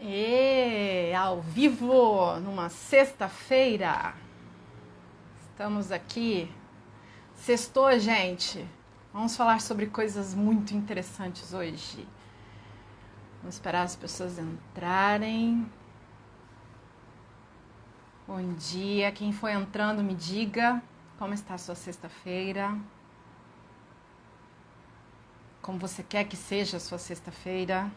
E ao vivo, numa sexta-feira, estamos aqui. Sextou, gente. Vamos falar sobre coisas muito interessantes hoje. Vamos esperar as pessoas entrarem. Bom dia, quem foi entrando me diga como está a sua sexta-feira. Como você quer que seja a sua sexta-feira.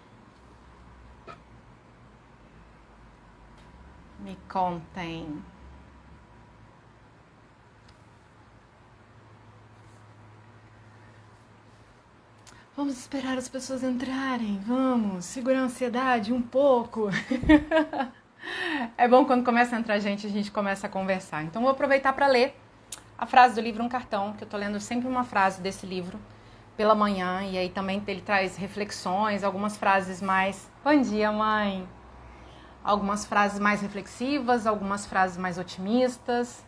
Me contem. Vamos esperar as pessoas entrarem, vamos. Segura a ansiedade um pouco. É bom quando começa a entrar gente, a gente começa a conversar. Então vou aproveitar para ler a frase do livro Um Cartão, que eu tô lendo sempre uma frase desse livro pela manhã. E aí também ele traz reflexões, algumas frases mais... Bom dia, mãe! Algumas frases mais reflexivas, algumas frases mais otimistas.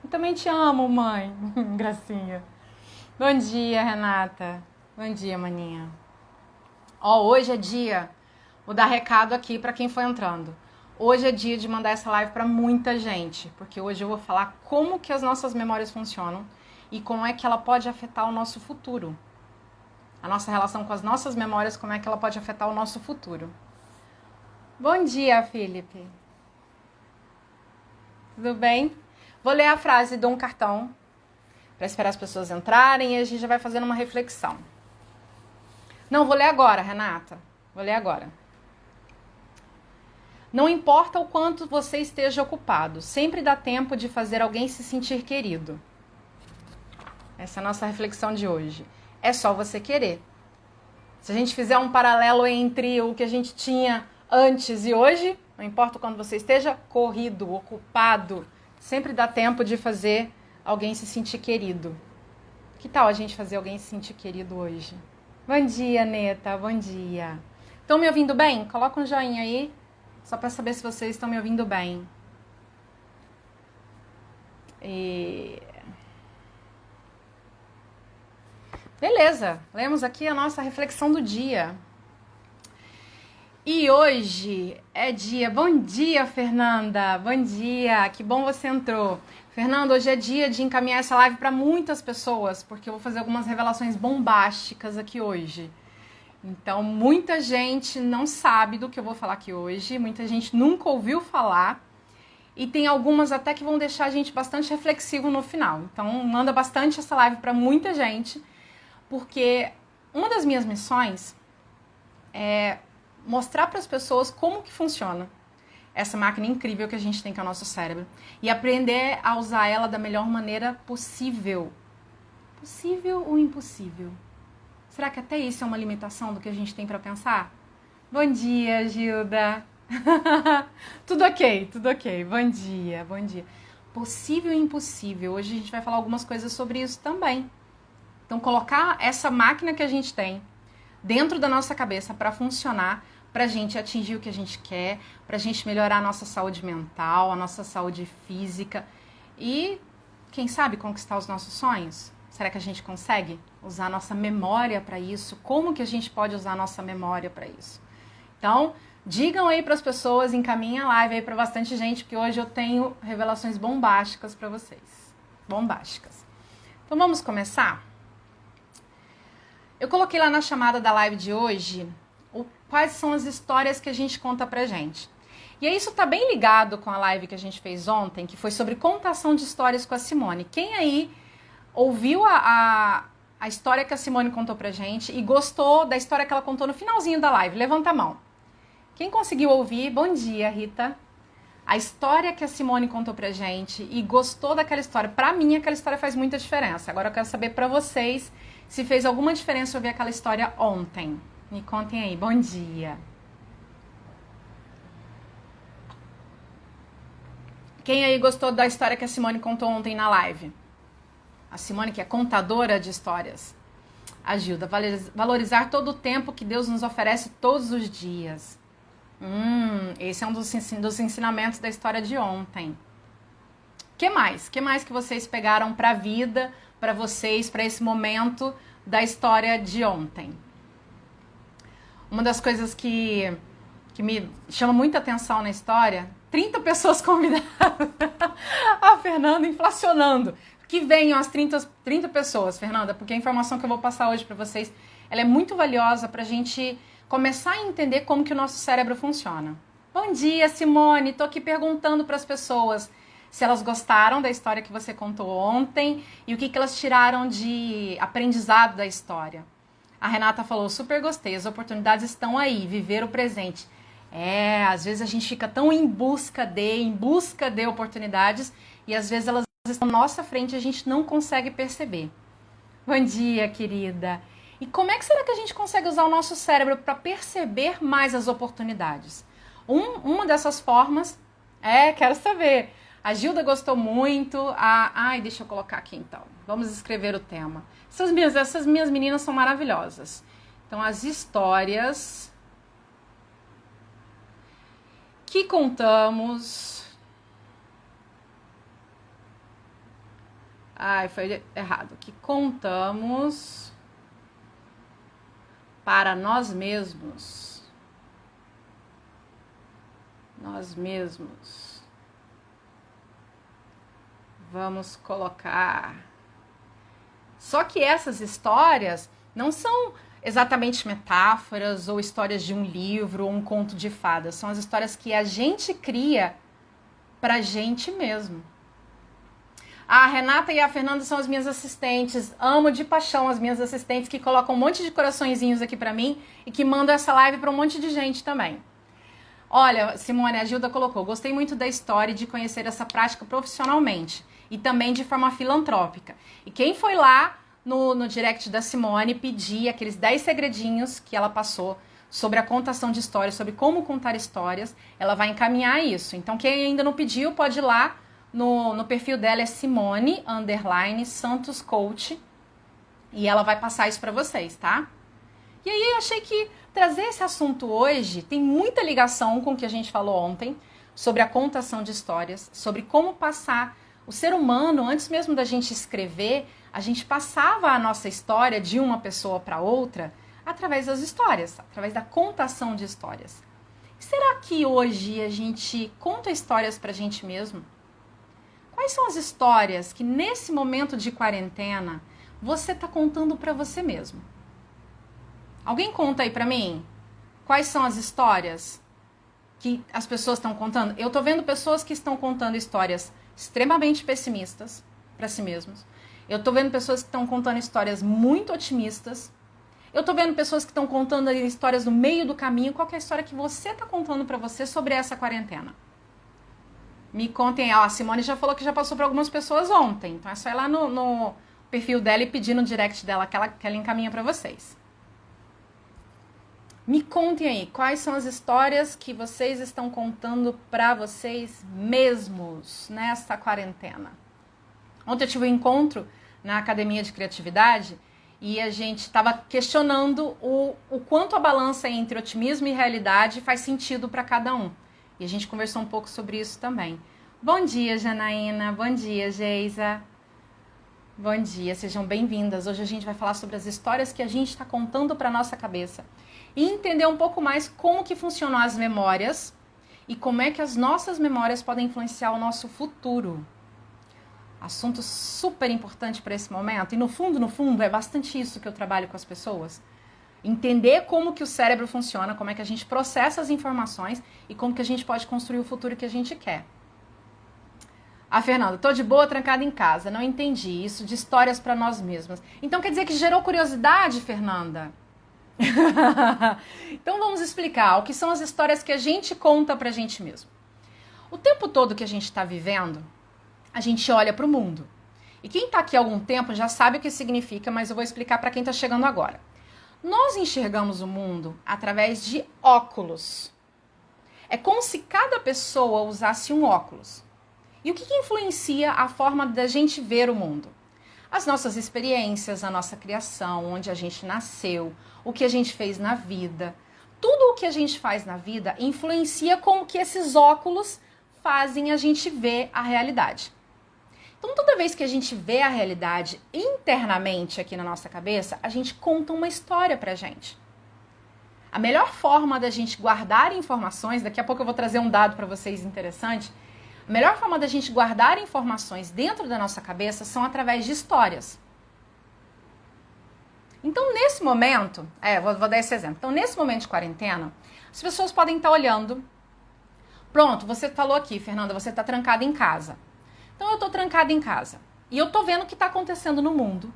Eu também te amo, mãe. Gracinha. Bom dia, Renata. Bom dia, maninha. Hoje é dia, vou dar recado aqui para quem foi entrando. Hoje é dia de mandar essa live para muita gente, porque hoje eu vou falar como que as nossas memórias funcionam e como é que ela pode afetar o nosso futuro. A nossa relação com as nossas memórias, como é que ela pode afetar o nosso futuro. Bom dia, Felipe. Tudo bem? Vou ler a frase de Um Cartão para esperar as pessoas entrarem e a gente já vai fazendo uma reflexão. Não, vou ler agora, Renata. Vou ler agora. Não importa o quanto você esteja ocupado, sempre dá tempo de fazer alguém se sentir querido. Essa é a nossa reflexão de hoje. É só você querer. Se a gente fizer um paralelo entre o que a gente tinha antes e hoje, não importa quando você esteja corrido, ocupado, sempre dá tempo de fazer alguém se sentir querido. Que tal a gente fazer alguém se sentir querido hoje? Bom dia, Neta, bom dia. Estão me ouvindo bem? Coloca um joinha aí, só para saber se vocês estão me ouvindo bem. Beleza, lemos aqui a nossa reflexão do dia. E hoje é dia... Bom dia, Fernanda! Bom dia! Que bom você entrou. Fernanda, hoje é dia de encaminhar essa live para muitas pessoas, porque eu vou fazer algumas revelações bombásticas aqui hoje. Então, muita gente não sabe do que eu vou falar aqui hoje, muita gente nunca ouviu falar, e tem algumas até que vão deixar a gente bastante reflexivo no final. Então, manda bastante essa live para muita gente, porque uma das minhas missões é mostrar para as pessoas como que funciona essa máquina incrível que a gente tem, que é o nosso cérebro, e aprender a usar ela da melhor maneira possível. Possível ou impossível? Será que até isso é uma limitação do que a gente tem para pensar? Bom dia, Gilda. Tudo ok, tudo ok. Bom dia, bom dia. Possível e impossível. Hoje a gente vai falar algumas coisas sobre isso também. Então, colocar essa máquina que a gente tem dentro da nossa cabeça para funcionar, para a gente atingir o que a gente quer, para a gente melhorar a nossa saúde mental, a nossa saúde física e, quem sabe, conquistar os nossos sonhos. Será que a gente consegue usar a nossa memória para isso? Como que a gente pode usar a nossa memória para isso? Então, digam aí para as pessoas, encaminhem a live aí para bastante gente, porque hoje eu tenho revelações bombásticas para vocês. Bombásticas. Então, vamos começar? Eu coloquei lá na chamada da live de hoje quais são as histórias que a gente conta pra gente. E aí isso tá bem ligado com a live que a gente fez ontem, que foi sobre contação de histórias com a Simone. Quem aí ouviu a história que a Simone contou pra gente e gostou da história que ela contou no finalzinho da live? Levanta a mão. Quem conseguiu ouvir, bom dia, Rita. A história que a Simone contou pra gente e gostou daquela história. Pra mim, aquela história faz muita diferença. Agora eu quero saber pra vocês se fez alguma diferença ouvir aquela história ontem. Me contem aí. Bom dia. Quem aí gostou da história que a Simone contou ontem na live? A Simone, que é contadora de histórias. A Gilda, valorizar todo o tempo que Deus nos oferece todos os dias. Esse é um dos ensinamentos da história de ontem. Que mais? Que mais que vocês pegaram para a vida, para vocês, para esse momento da história de ontem? Uma das coisas que que me chama muita atenção na história, 30 pessoas convidadas. A Fernanda inflacionando. Que venham as 30 pessoas, Fernanda, porque a informação que eu vou passar hoje para vocês, ela é muito valiosa para a gente começar a entender como que o nosso cérebro funciona. Bom dia, Simone. Tô aqui perguntando para as pessoas se elas gostaram da história que você contou ontem e o que elas tiraram de aprendizado da história. A Renata falou, super gostei, as oportunidades estão aí, viver o presente. Às vezes a gente fica tão em busca de oportunidades e às vezes elas estão na nossa frente e a gente não consegue perceber. Bom dia, querida. E como é que será que a gente consegue usar o nosso cérebro para perceber mais as oportunidades? Uma dessas formas quero saber. A Gilda gostou muito. Deixa eu colocar aqui então. Vamos escrever o tema. Essas minhas meninas são maravilhosas. Então, as histórias que contamos. Foi errado. Que contamos para nós mesmos. Nós mesmos. Vamos colocar. Só que essas histórias não são exatamente metáforas ou histórias de um livro ou um conto de fadas. São as histórias que a gente cria pra gente mesmo. A Renata e a Fernanda são as minhas assistentes. Amo de paixão as minhas assistentes que colocam um monte de coraçõezinhos aqui pra mim e que mandam essa live pra um monte de gente também. Olha, Simone, a Gilda colocou, gostei muito da história e de conhecer essa prática profissionalmente e também de forma filantrópica. E quem foi lá no direct da Simone pedir aqueles 10 segredinhos que ela passou sobre a contação de histórias, sobre como contar histórias, ela vai encaminhar isso. Então, quem ainda não pediu, pode ir lá no perfil dela, é Simone_Santos Coach, e ela vai passar isso para vocês, tá? E aí eu achei que trazer esse assunto hoje tem muita ligação com o que a gente falou ontem sobre a contação de histórias, sobre como passar o ser humano, antes mesmo da gente escrever, a gente passava a nossa história de uma pessoa para outra através das histórias, através da contação de histórias. Será que hoje a gente conta histórias pra gente mesmo? Quais são as histórias que nesse momento de quarentena você está contando para você mesmo? Alguém conta aí pra mim? Quais são as histórias que as pessoas estão contando? Eu tô vendo pessoas que estão contando histórias extremamente pessimistas para si mesmos. Eu tô vendo pessoas que estão contando histórias muito otimistas. Eu tô vendo pessoas que estão contando histórias no meio do caminho. Qual que é a história que você tá contando para você sobre essa quarentena? Me contem. A Simone já falou que já passou por algumas pessoas ontem. Então é só ir lá no perfil dela e pedir no direct dela que ela encaminha para vocês. Me contem aí, quais são as histórias que vocês estão contando para vocês mesmos nessa quarentena? Ontem eu tive um encontro na Academia de Criatividade e a gente estava questionando o quanto a balança entre otimismo e realidade faz sentido para cada um. E a gente conversou um pouco sobre isso também. Bom dia, Janaína. Bom dia, Geisa. Bom dia, sejam bem-vindas. Hoje a gente vai falar sobre as histórias que a gente está contando para nossa cabeça e entender um pouco mais como que funcionam as memórias e como é que as nossas memórias podem influenciar o nosso futuro. Assunto super importante para esse momento. E no fundo, é bastante isso que eu trabalho com as pessoas. Entender como que o cérebro funciona, como é que a gente processa as informações e como que a gente pode construir o futuro que a gente quer. A Fernanda, tô de boa, trancada em casa. Não entendi isso de histórias para nós mesmas. Então quer dizer que gerou curiosidade, Fernanda? Então vamos explicar o que são as histórias que a gente conta pra gente mesmo. O tempo todo que a gente está vivendo, a gente olha para o mundo. E quem está aqui há algum tempo já sabe o que significa, mas eu vou explicar para quem está chegando agora. Nós enxergamos o mundo através de óculos. É como se cada pessoa usasse um óculos. E o que influencia a forma da gente ver o mundo? As nossas experiências, a nossa criação, onde a gente nasceu, o que a gente fez na vida. Tudo o que a gente faz na vida influencia como que esses óculos fazem a gente ver a realidade. Então, toda vez que a gente vê a realidade internamente aqui na nossa cabeça, a gente conta uma história pra gente. A melhor forma da gente guardar informações, daqui a pouco eu vou trazer um dado para vocês interessante, a melhor forma da gente guardar informações dentro da nossa cabeça são através de histórias. Então, nesse momento, vou dar esse exemplo. Então, nesse momento de quarentena, as pessoas podem estar olhando. Pronto, você falou aqui, Fernanda, você está trancada em casa. Então, eu estou trancada em casa. E eu estou vendo o que está acontecendo no mundo.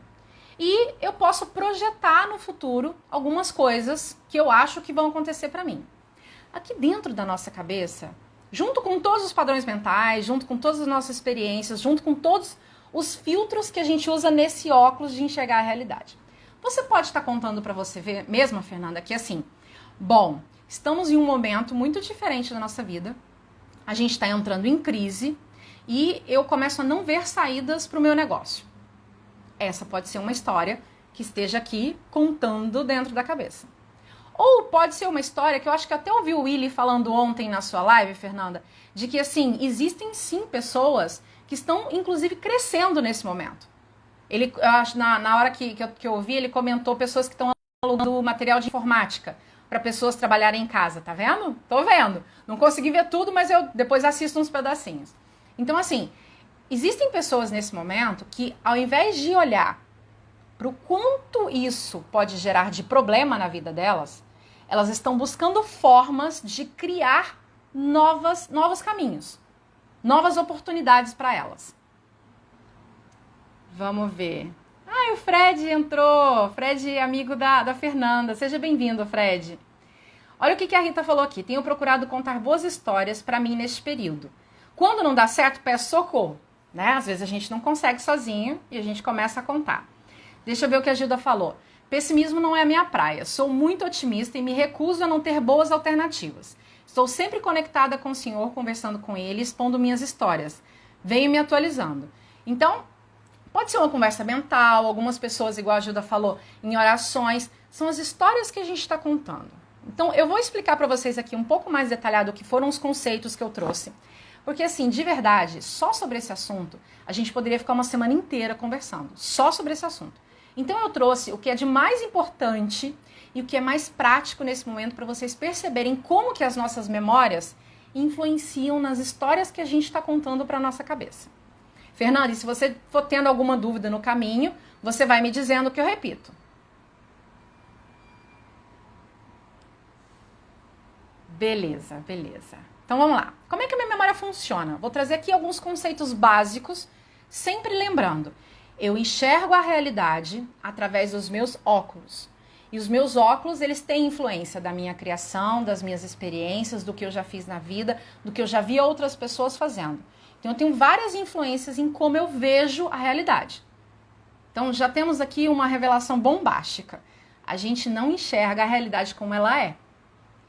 E eu posso projetar no futuro algumas coisas que eu acho que vão acontecer para mim. Aqui dentro da nossa cabeça, junto com todos os padrões mentais, junto com todas as nossas experiências, junto com todos os filtros que a gente usa nesse óculos de enxergar a realidade. Você pode estar contando para você ver, mesmo, Fernanda, que assim, bom, estamos em um momento muito diferente da nossa vida, a gente está entrando em crise e eu começo a não ver saídas para o meu negócio. Essa pode ser uma história que esteja aqui contando dentro da cabeça. Ou pode ser uma história que eu acho que até ouvi o Willy falando ontem na sua live, Fernanda, de que assim, existem sim pessoas que estão inclusive crescendo nesse momento. Ele, eu acho, na hora que eu ouvi, ele comentou pessoas que estão alugando material de informática para pessoas trabalharem em casa, tá vendo? Tô vendo. Não consegui ver tudo, mas eu depois assisto uns pedacinhos. Então assim, existem pessoas nesse momento que, ao invés de olhar para o quanto isso pode gerar de problema na vida delas, elas estão buscando formas de criar novos caminhos, novas oportunidades para elas. Vamos ver. O Fred entrou. Fred é amigo da Fernanda. Seja bem-vindo, Fred. Olha o que a Rita falou aqui. Tenho procurado contar boas histórias para mim neste período. Quando não dá certo, peço socorro. Né? Às vezes a gente não consegue sozinho e a gente começa a contar. Deixa eu ver o que a Gilda falou. Pessimismo não é a minha praia. Sou muito otimista e me recuso a não ter boas alternativas. Estou sempre conectada com o Senhor, conversando com Ele, expondo minhas histórias. Venho me atualizando. Então, pode ser uma conversa mental, algumas pessoas, igual a Gilda falou, em orações. São as histórias que a gente está contando. Então, eu vou explicar para vocês aqui um pouco mais detalhado o que foram os conceitos que eu trouxe. Porque, assim, de verdade, só sobre esse assunto, a gente poderia ficar uma semana inteira conversando. Só sobre esse assunto. Então, eu trouxe o que é de mais importante e o que é mais prático nesse momento para vocês perceberem como que as nossas memórias influenciam nas histórias que a gente está contando para a nossa cabeça. Fernanda, e se você for tendo alguma dúvida no caminho, você vai me dizendo que eu repito. Beleza, beleza. Então vamos lá. Como é que a minha memória funciona? Vou trazer aqui alguns conceitos básicos, sempre lembrando. Eu enxergo a realidade através dos meus óculos. E os meus óculos, eles têm influência da minha criação, das minhas experiências, do que eu já fiz na vida, do que eu já vi outras pessoas fazendo. Então eu tenho várias influências em como eu vejo a realidade. Então já temos aqui uma revelação bombástica. A gente não enxerga a realidade como ela é.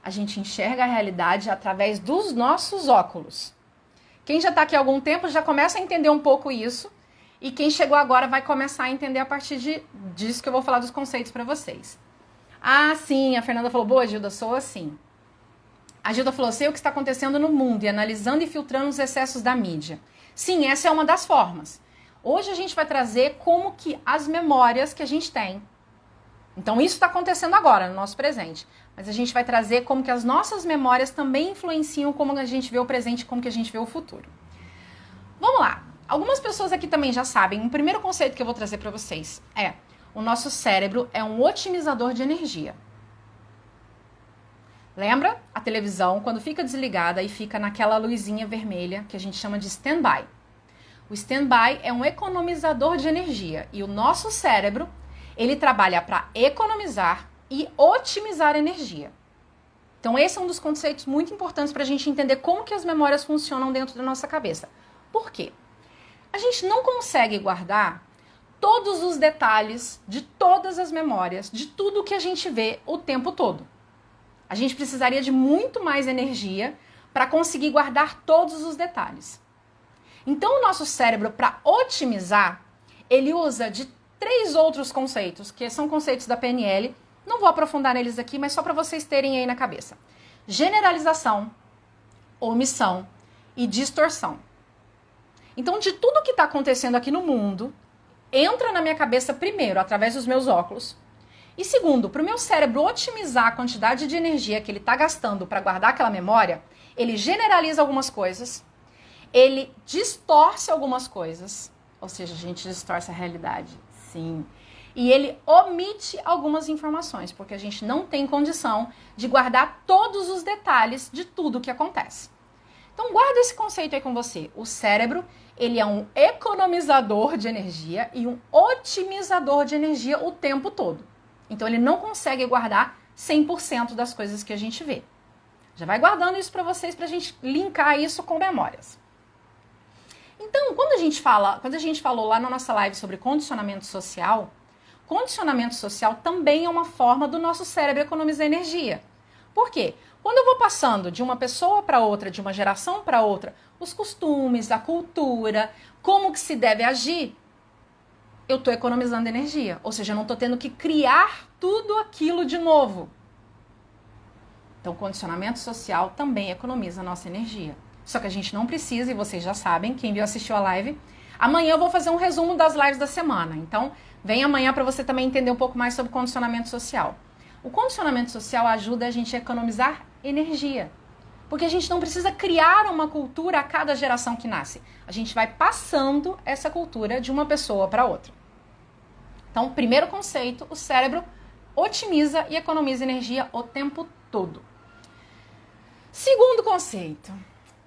A gente enxerga a realidade através dos nossos óculos. Quem já está aqui há algum tempo já começa a entender um pouco isso. E quem chegou agora vai começar a entender a partir disso que eu vou falar dos conceitos para vocês. Ah, sim, a Fernanda falou, boa, Gilda, sou assim. A Gilda falou, sei o que está acontecendo no mundo e analisando e filtrando os excessos da mídia. Sim, essa é uma das formas. Hoje a gente vai trazer como que as memórias que a gente tem. Então isso está acontecendo agora, no nosso presente. Mas a gente vai trazer como que as nossas memórias também influenciam como a gente vê o presente e como que a gente vê o futuro. Vamos lá. Algumas pessoas aqui também já sabem. Um primeiro conceito que eu vou trazer para vocês é: o nosso cérebro é um otimizador de energia. Lembra? A televisão, quando fica desligada e fica naquela luzinha vermelha que a gente chama de stand-by. O stand-by é um economizador de energia e o nosso cérebro, ele trabalha para economizar e otimizar energia. Então esse é um dos conceitos muito importantes para a gente entender como que as memórias funcionam dentro da nossa cabeça. Por quê? A gente não consegue guardar todos os detalhes de todas as memórias, de tudo que a gente vê o tempo todo. A gente precisaria de muito mais energia para conseguir guardar todos os detalhes. Então, o nosso cérebro, para otimizar, ele usa de 3 outros conceitos, que são conceitos da PNL. Não vou aprofundar neles aqui, mas só para vocês terem aí na cabeça. Generalização, omissão e distorção. Então, de tudo que está acontecendo aqui no mundo, entra na minha cabeça primeiro, através dos meus óculos, E segundo, para o meu cérebro otimizar a quantidade de energia que ele está gastando para guardar aquela memória, ele generaliza algumas coisas, ele distorce algumas coisas, ou seja, a gente distorce a realidade, sim. E ele omite algumas informações, porque a gente não tem condição de guardar todos os detalhes de tudo o que acontece. Então guarda esse conceito aí com você. O cérebro, ele é um economizador de energia e um otimizador de energia o tempo todo. Então ele não consegue guardar 100% das coisas que a gente vê. Já vai guardando isso para vocês, para a gente linkar isso com memórias. Então, quando a gente falou lá na nossa live sobre condicionamento social também é uma forma do nosso cérebro economizar energia. Por quê? Quando eu vou passando de uma pessoa para outra, de uma geração para outra, os costumes, a cultura, como que se deve agir, eu estou economizando energia. Ou seja, eu não estou tendo que criar tudo aquilo de novo. Então, condicionamento social também economiza a nossa energia. Só que a gente não precisa, e vocês já sabem, quem viu assistiu a live. Amanhã eu vou fazer um resumo das lives da semana. Então, vem amanhã para você também entender um pouco mais sobre condicionamento social. O condicionamento social ajuda a gente a economizar energia. Porque a gente não precisa criar uma cultura a cada geração que nasce. A gente vai passando essa cultura de uma pessoa para outra. Então, primeiro conceito, o cérebro otimiza e economiza energia o tempo todo. Segundo conceito,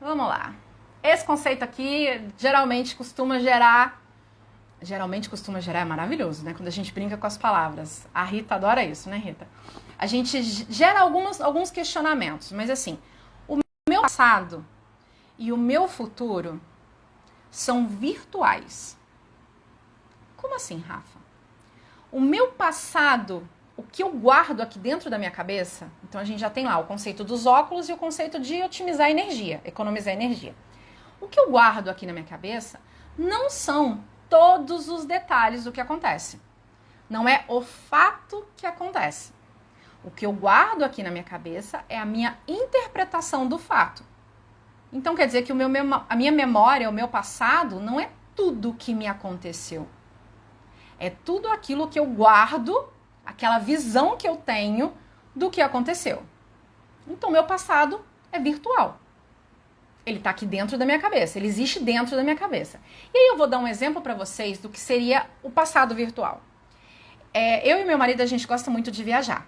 vamos lá. Esse conceito aqui geralmente costuma gerar é maravilhoso, né? Quando a gente brinca com as palavras. A Rita adora isso, né, Rita? A gente gera alguns questionamentos, mas assim, o meu passado e o meu futuro são virtuais. Como assim, Rafa? O meu passado, o que eu guardo aqui dentro da minha cabeça, então a gente já tem lá o conceito dos óculos e o conceito de otimizar energia, economizar energia. O que eu guardo aqui na minha cabeça não são todos os detalhes do que acontece. Não é o fato que acontece. O que eu guardo aqui na minha cabeça é a minha interpretação do fato. Então quer dizer que a minha memória, o meu passado, não é tudo que me aconteceu. É tudo aquilo que eu guardo, aquela visão que eu tenho do que aconteceu. Então meu passado é virtual. Ele está aqui dentro da minha cabeça, ele existe dentro da minha cabeça. E aí eu vou dar um exemplo para vocês do que seria o passado virtual. Eu e meu marido, a gente gosta muito de viajar.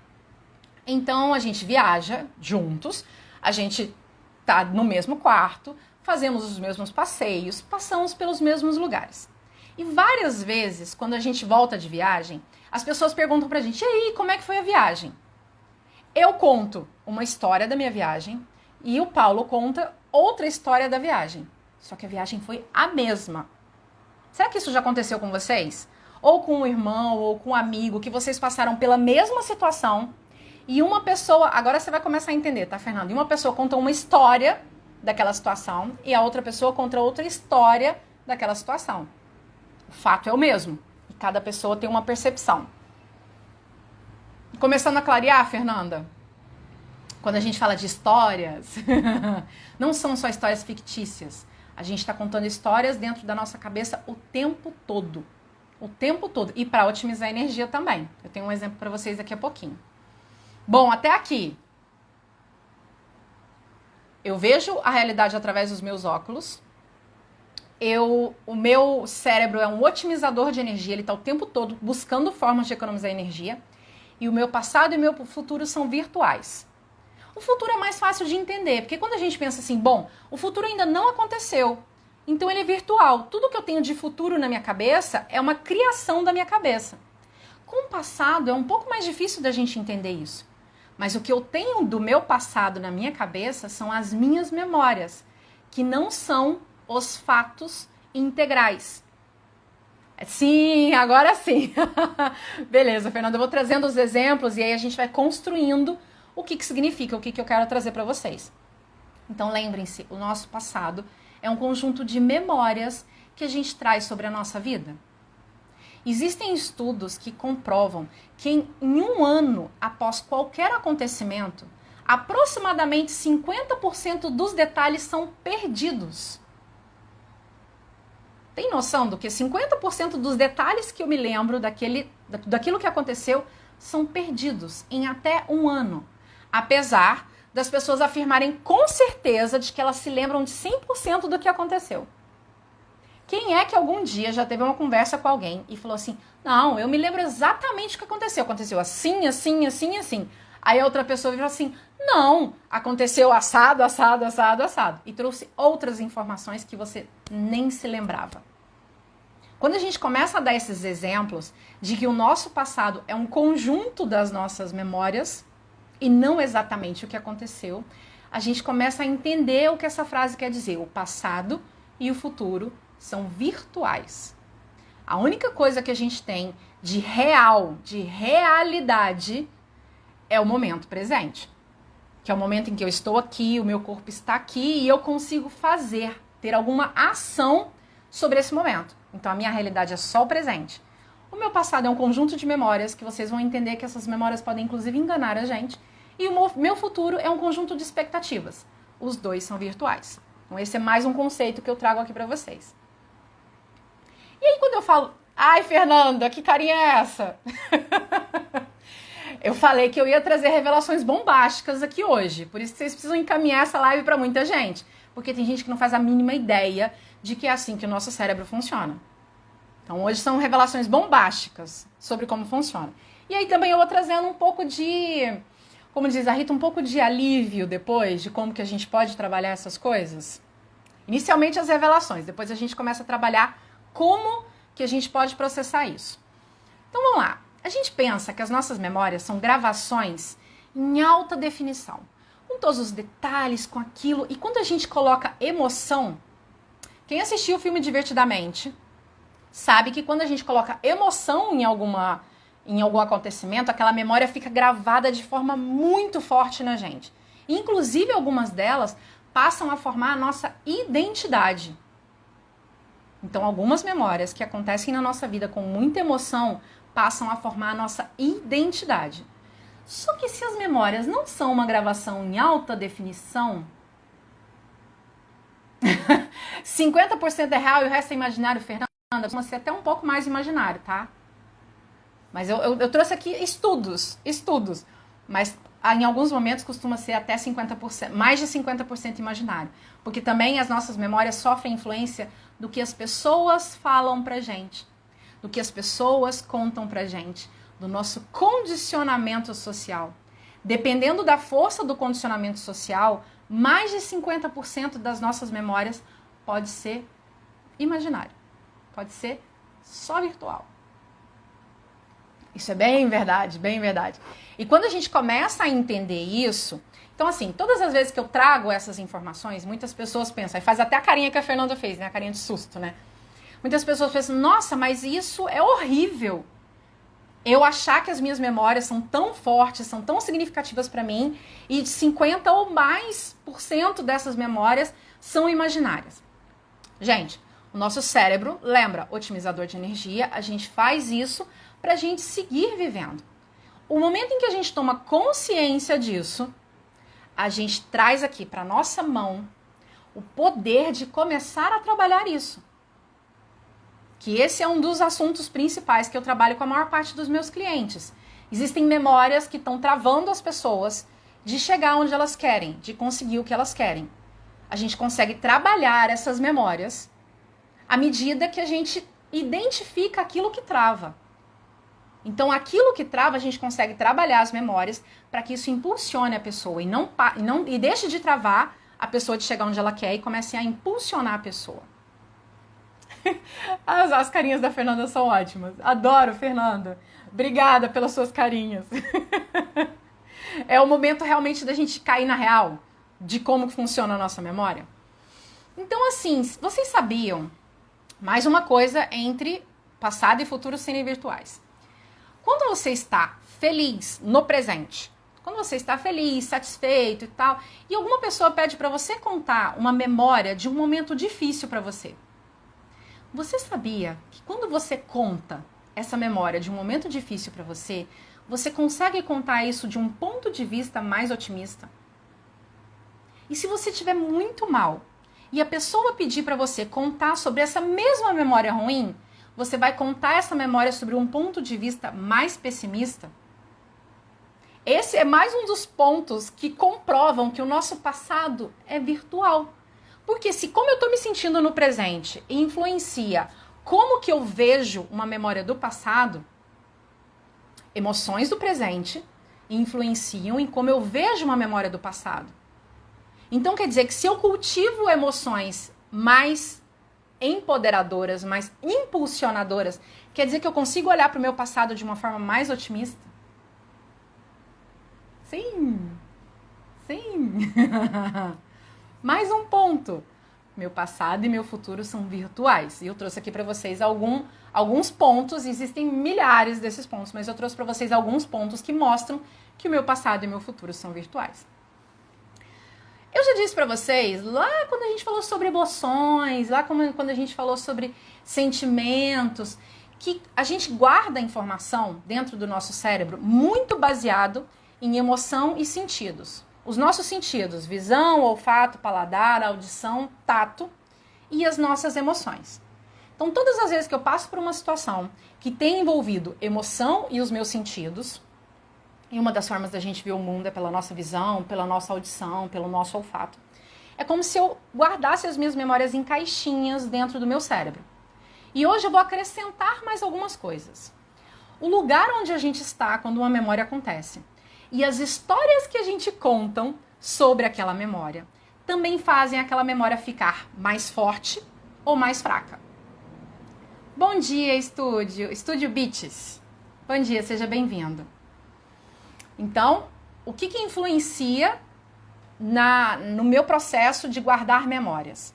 Então a gente viaja juntos, a gente tá no mesmo quarto, fazemos os mesmos passeios, passamos pelos mesmos lugares. E várias vezes, quando a gente volta de viagem, as pessoas perguntam pra gente: e aí, como é que foi a viagem? Eu conto uma história da minha viagem e o Paulo conta outra história da viagem. Só que a viagem foi a mesma. Será que isso já aconteceu com vocês? Ou com um irmão, ou com um amigo, que vocês passaram pela mesma situação e uma pessoa... Agora você vai começar a entender, tá, Fernando? E uma pessoa conta uma história daquela situação e a outra pessoa conta outra história daquela situação. O fato é o mesmo. E cada pessoa tem uma percepção. Começando a clarear, Fernanda? Quando a gente fala de histórias, não são só histórias fictícias. A gente está contando histórias dentro da nossa cabeça o tempo todo. O tempo todo. E para otimizar a energia também. Eu tenho um exemplo para vocês daqui a pouquinho. Bom, até aqui. Eu vejo a realidade através dos meus óculos. O meu cérebro é um otimizador de energia. Ele está o tempo todo buscando formas de economizar energia. E o meu passado e o meu futuro são virtuais. O futuro é mais fácil de entender, porque quando a gente pensa assim, bom, o futuro ainda não aconteceu, então ele é virtual. Tudo que eu tenho de futuro na minha cabeça é uma criação da minha cabeça. Com o passado é um pouco mais difícil da gente entender isso. Mas o que eu tenho do meu passado na minha cabeça são as minhas memórias, que não são os fatos integrais. Sim, agora sim. Beleza, Fernanda, eu vou trazendo os exemplos e aí a gente vai construindo o que significa, o que eu quero trazer para vocês. Então lembrem-se, o nosso passado é um conjunto de memórias que a gente traz sobre a nossa vida. Existem estudos que comprovam que em um ano após qualquer acontecimento, aproximadamente 50% dos detalhes são perdidos. Tem noção do que 50% dos detalhes que eu me lembro daquilo que aconteceu são perdidos em até um ano, apesar das pessoas afirmarem com certeza de que elas se lembram de 100% do que aconteceu. Quem é que algum dia já teve uma conversa com alguém e falou assim, não, eu me lembro exatamente o que aconteceu. Aconteceu assim, assim, assim, assim. Aí a outra pessoa virou assim, não, aconteceu assado, assado, assado, assado. E trouxe outras informações que você nem se lembrava. Quando a gente começa a dar esses exemplos de que o nosso passado é um conjunto das nossas memórias e não exatamente o que aconteceu, a gente começa a entender o que essa frase quer dizer. O passado e o futuro são virtuais. A única coisa que a gente tem de real, de realidade, é o momento presente. Que é o momento em que eu estou aqui, o meu corpo está aqui e eu consigo ter alguma ação sobre esse momento. Então a minha realidade é só o presente. O meu passado é um conjunto de memórias que vocês vão entender que essas memórias podem inclusive enganar a gente. E o meu futuro é um conjunto de expectativas. Os dois são virtuais. Então esse é mais um conceito que eu trago aqui para vocês. E aí quando eu falo, ai Fernanda, que carinha é essa? Eu falei que eu ia trazer revelações bombásticas aqui hoje. Por isso que vocês precisam encaminhar essa live para muita gente. Porque tem gente que não faz a mínima ideia de que é assim que o nosso cérebro funciona. Então hoje são revelações bombásticas sobre como funciona. E aí também eu vou trazendo um pouco de, como diz a Rita, um pouco de alívio depois de como que a gente pode trabalhar essas coisas. Inicialmente as revelações, depois a gente começa a trabalhar como que a gente pode processar isso. Então vamos lá. A gente pensa que as nossas memórias são gravações em alta definição, com todos os detalhes, com aquilo. E quando a gente coloca emoção, quem assistiu o filme Divertidamente sabe que quando a gente coloca emoção em algum acontecimento, aquela memória fica gravada de forma muito forte na gente. Inclusive, algumas delas passam a formar a nossa identidade. Então, algumas memórias que acontecem na nossa vida com muita emoção passam a formar a nossa identidade. Só que se as memórias não são uma gravação em alta definição, 50% é real e o resto é imaginário, Fernanda, costuma ser até um pouco mais imaginário, tá? Mas eu trouxe aqui estudos, mas em alguns momentos costuma ser até 50%, mais de 50% imaginário, porque também as nossas memórias sofrem influência do que as pessoas falam pra gente, do que as pessoas contam pra gente, do nosso condicionamento social. Dependendo da força do condicionamento social, mais de 50% das nossas memórias pode ser imaginário, pode ser só virtual. Isso é bem verdade, bem verdade. E quando a gente começa a entender isso, então assim, todas as vezes que eu trago essas informações, muitas pessoas pensam, e faz até a carinha que a Fernanda fez, né? A carinha de susto, né? Muitas pessoas pensam, nossa, mas isso é horrível. Eu achar que as minhas memórias são tão fortes, são tão significativas para mim, e 50 ou mais por cento dessas memórias são imaginárias. Gente, o nosso cérebro, lembra, otimizador de energia, a gente faz isso para a gente seguir vivendo. O momento em que a gente toma consciência disso, a gente traz aqui para nossa mão o poder de começar a trabalhar isso. Que esse é um dos assuntos principais que eu trabalho com a maior parte dos meus clientes. Existem memórias que estão travando as pessoas de chegar onde elas querem, de conseguir o que elas querem. A gente consegue trabalhar essas memórias à medida que a gente identifica aquilo que trava. Então, aquilo que trava, a gente consegue trabalhar as memórias para que isso impulsione a pessoa e deixe de travar a pessoa de chegar onde ela quer e comece a impulsionar a pessoa. As carinhas da Fernanda são ótimas. Adoro, Fernanda. Obrigada pelas suas carinhas. É o momento realmente da gente cair na real de como funciona a nossa memória. Então, assim, vocês sabiam mais uma coisa entre passado e futuro serem virtuais. Quando você está feliz no presente, quando você está feliz, satisfeito e tal, e alguma pessoa pede para você contar uma memória de um momento difícil para você, você sabia que quando você conta essa memória de um momento difícil para você, você consegue contar isso de um ponto de vista mais otimista? E se você estiver muito mal e a pessoa pedir para você contar sobre essa mesma memória ruim, você vai contar essa memória sobre um ponto de vista mais pessimista? Esse é mais um dos pontos que comprovam que o nosso passado é virtual. Porque se como eu estou me sentindo no presente influencia como que eu vejo uma memória do passado, emoções do presente influenciam em como eu vejo uma memória do passado. Então quer dizer que se eu cultivo emoções mais empoderadoras, mais impulsionadoras, quer dizer que eu consigo olhar para o meu passado de uma forma mais otimista? Sim, sim. Mais um ponto. Meu passado e meu futuro são virtuais. E eu trouxe aqui para vocês alguns pontos, existem milhares desses pontos, mas eu trouxe para vocês alguns pontos que mostram que o meu passado e meu futuro são virtuais. Eu já disse para vocês, lá quando a gente falou sobre emoções, lá quando a gente falou sobre sentimentos, que a gente guarda a informação dentro do nosso cérebro muito baseado em emoção e sentidos. Os nossos sentidos, visão, olfato, paladar, audição, tato e as nossas emoções. Então, todas as vezes que eu passo por uma situação que tem envolvido emoção e os meus sentidos, e uma das formas da gente ver o mundo é pela nossa visão, pela nossa audição, pelo nosso olfato, é como se eu guardasse as minhas memórias em caixinhas dentro do meu cérebro. E hoje eu vou acrescentar mais algumas coisas. O lugar onde a gente está quando uma memória acontece e as histórias que a gente conta sobre aquela memória também fazem aquela memória ficar mais forte ou mais fraca. Bom dia, Estúdio Beats. Bom dia, seja bem-vindo. Então, o que influencia no meu processo de guardar memórias?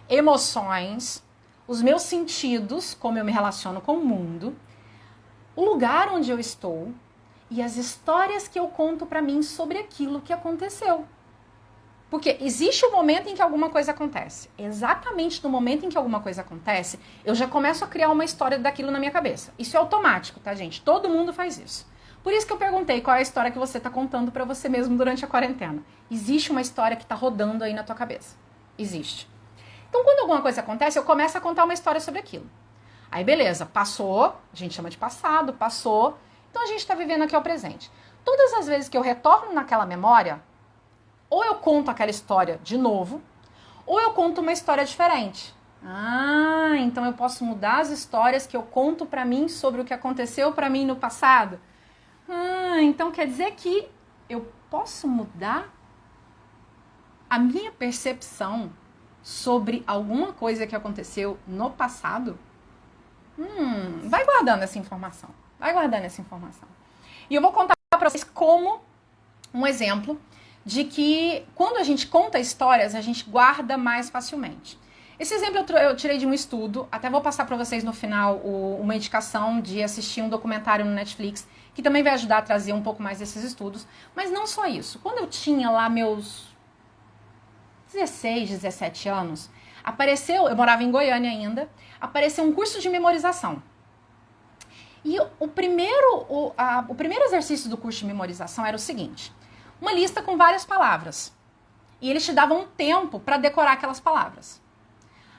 Emoções, os meus sentidos, como eu me relaciono com o mundo, o lugar onde eu estou e as histórias que eu conto para mim sobre aquilo que aconteceu. Porque existe um momento em que alguma coisa acontece. Exatamente no momento em que alguma coisa acontece, eu já começo a criar uma história daquilo na minha cabeça. Isso é automático, tá, gente? Todo mundo faz isso. Por isso que eu perguntei qual é a história que você está contando para você mesmo durante a quarentena. Existe uma história que está rodando aí na tua cabeça. Existe. Então, quando alguma coisa acontece, eu começo a contar uma história sobre aquilo. Aí, beleza, passou, a gente chama de passado, passou. Então, a gente está vivendo aqui ao presente. Todas as vezes que eu retorno naquela memória, ou eu conto aquela história de novo, ou eu conto uma história diferente. Ah, então eu posso mudar as histórias que eu conto para mim sobre o que aconteceu para mim no passado? Ah, então quer dizer que eu posso mudar a minha percepção sobre alguma coisa que aconteceu no passado? Vai guardando essa informação. Vai guardando essa informação. E eu vou contar para vocês como um exemplo de que quando a gente conta histórias, a gente guarda mais facilmente. Esse exemplo eu tirei de um estudo, até vou passar para vocês no final uma indicação de assistir um documentário no Netflix, que também vai ajudar a trazer um pouco mais desses estudos. Mas não só isso. Quando eu tinha lá meus 16, 17 anos, eu morava em Goiânia ainda, apareceu um curso de memorização. E o primeiro exercício do curso de memorização era o seguinte: uma lista com várias palavras. E eles te davam um tempo para decorar aquelas palavras.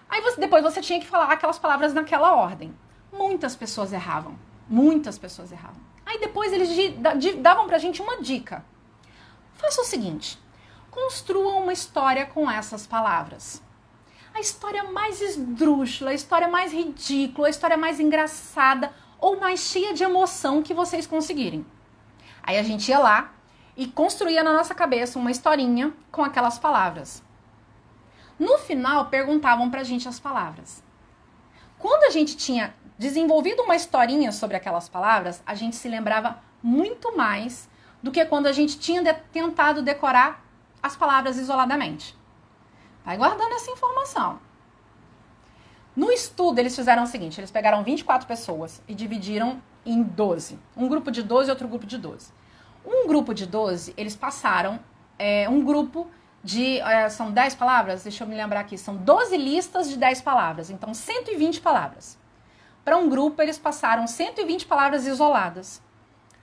Aí depois você tinha que falar aquelas palavras naquela ordem. Muitas pessoas erravam. Muitas pessoas erravam. Aí depois eles davam pra gente uma dica. Faça o seguinte: construa uma história com essas palavras. A história mais esdrúxula, a história mais ridícula, a história mais engraçada ou mais cheia de emoção que vocês conseguirem. Aí a gente ia lá e construía na nossa cabeça uma historinha com aquelas palavras. No final, perguntavam pra gente as palavras. Quando a gente tinha desenvolvido uma historinha sobre aquelas palavras, a gente se lembrava muito mais do que quando a gente tinha tentado decorar as palavras isoladamente. Vai guardando essa informação. No estudo, eles fizeram o seguinte: eles pegaram 24 pessoas e dividiram em 12. Um grupo de 12 e outro grupo de 12. Um grupo de 12, eles passaram um grupo de... são 10 palavras? Deixa eu me lembrar aqui. São 12 listas de 10 palavras. Então, 120 palavras. Para um grupo, eles passaram 120 palavras isoladas.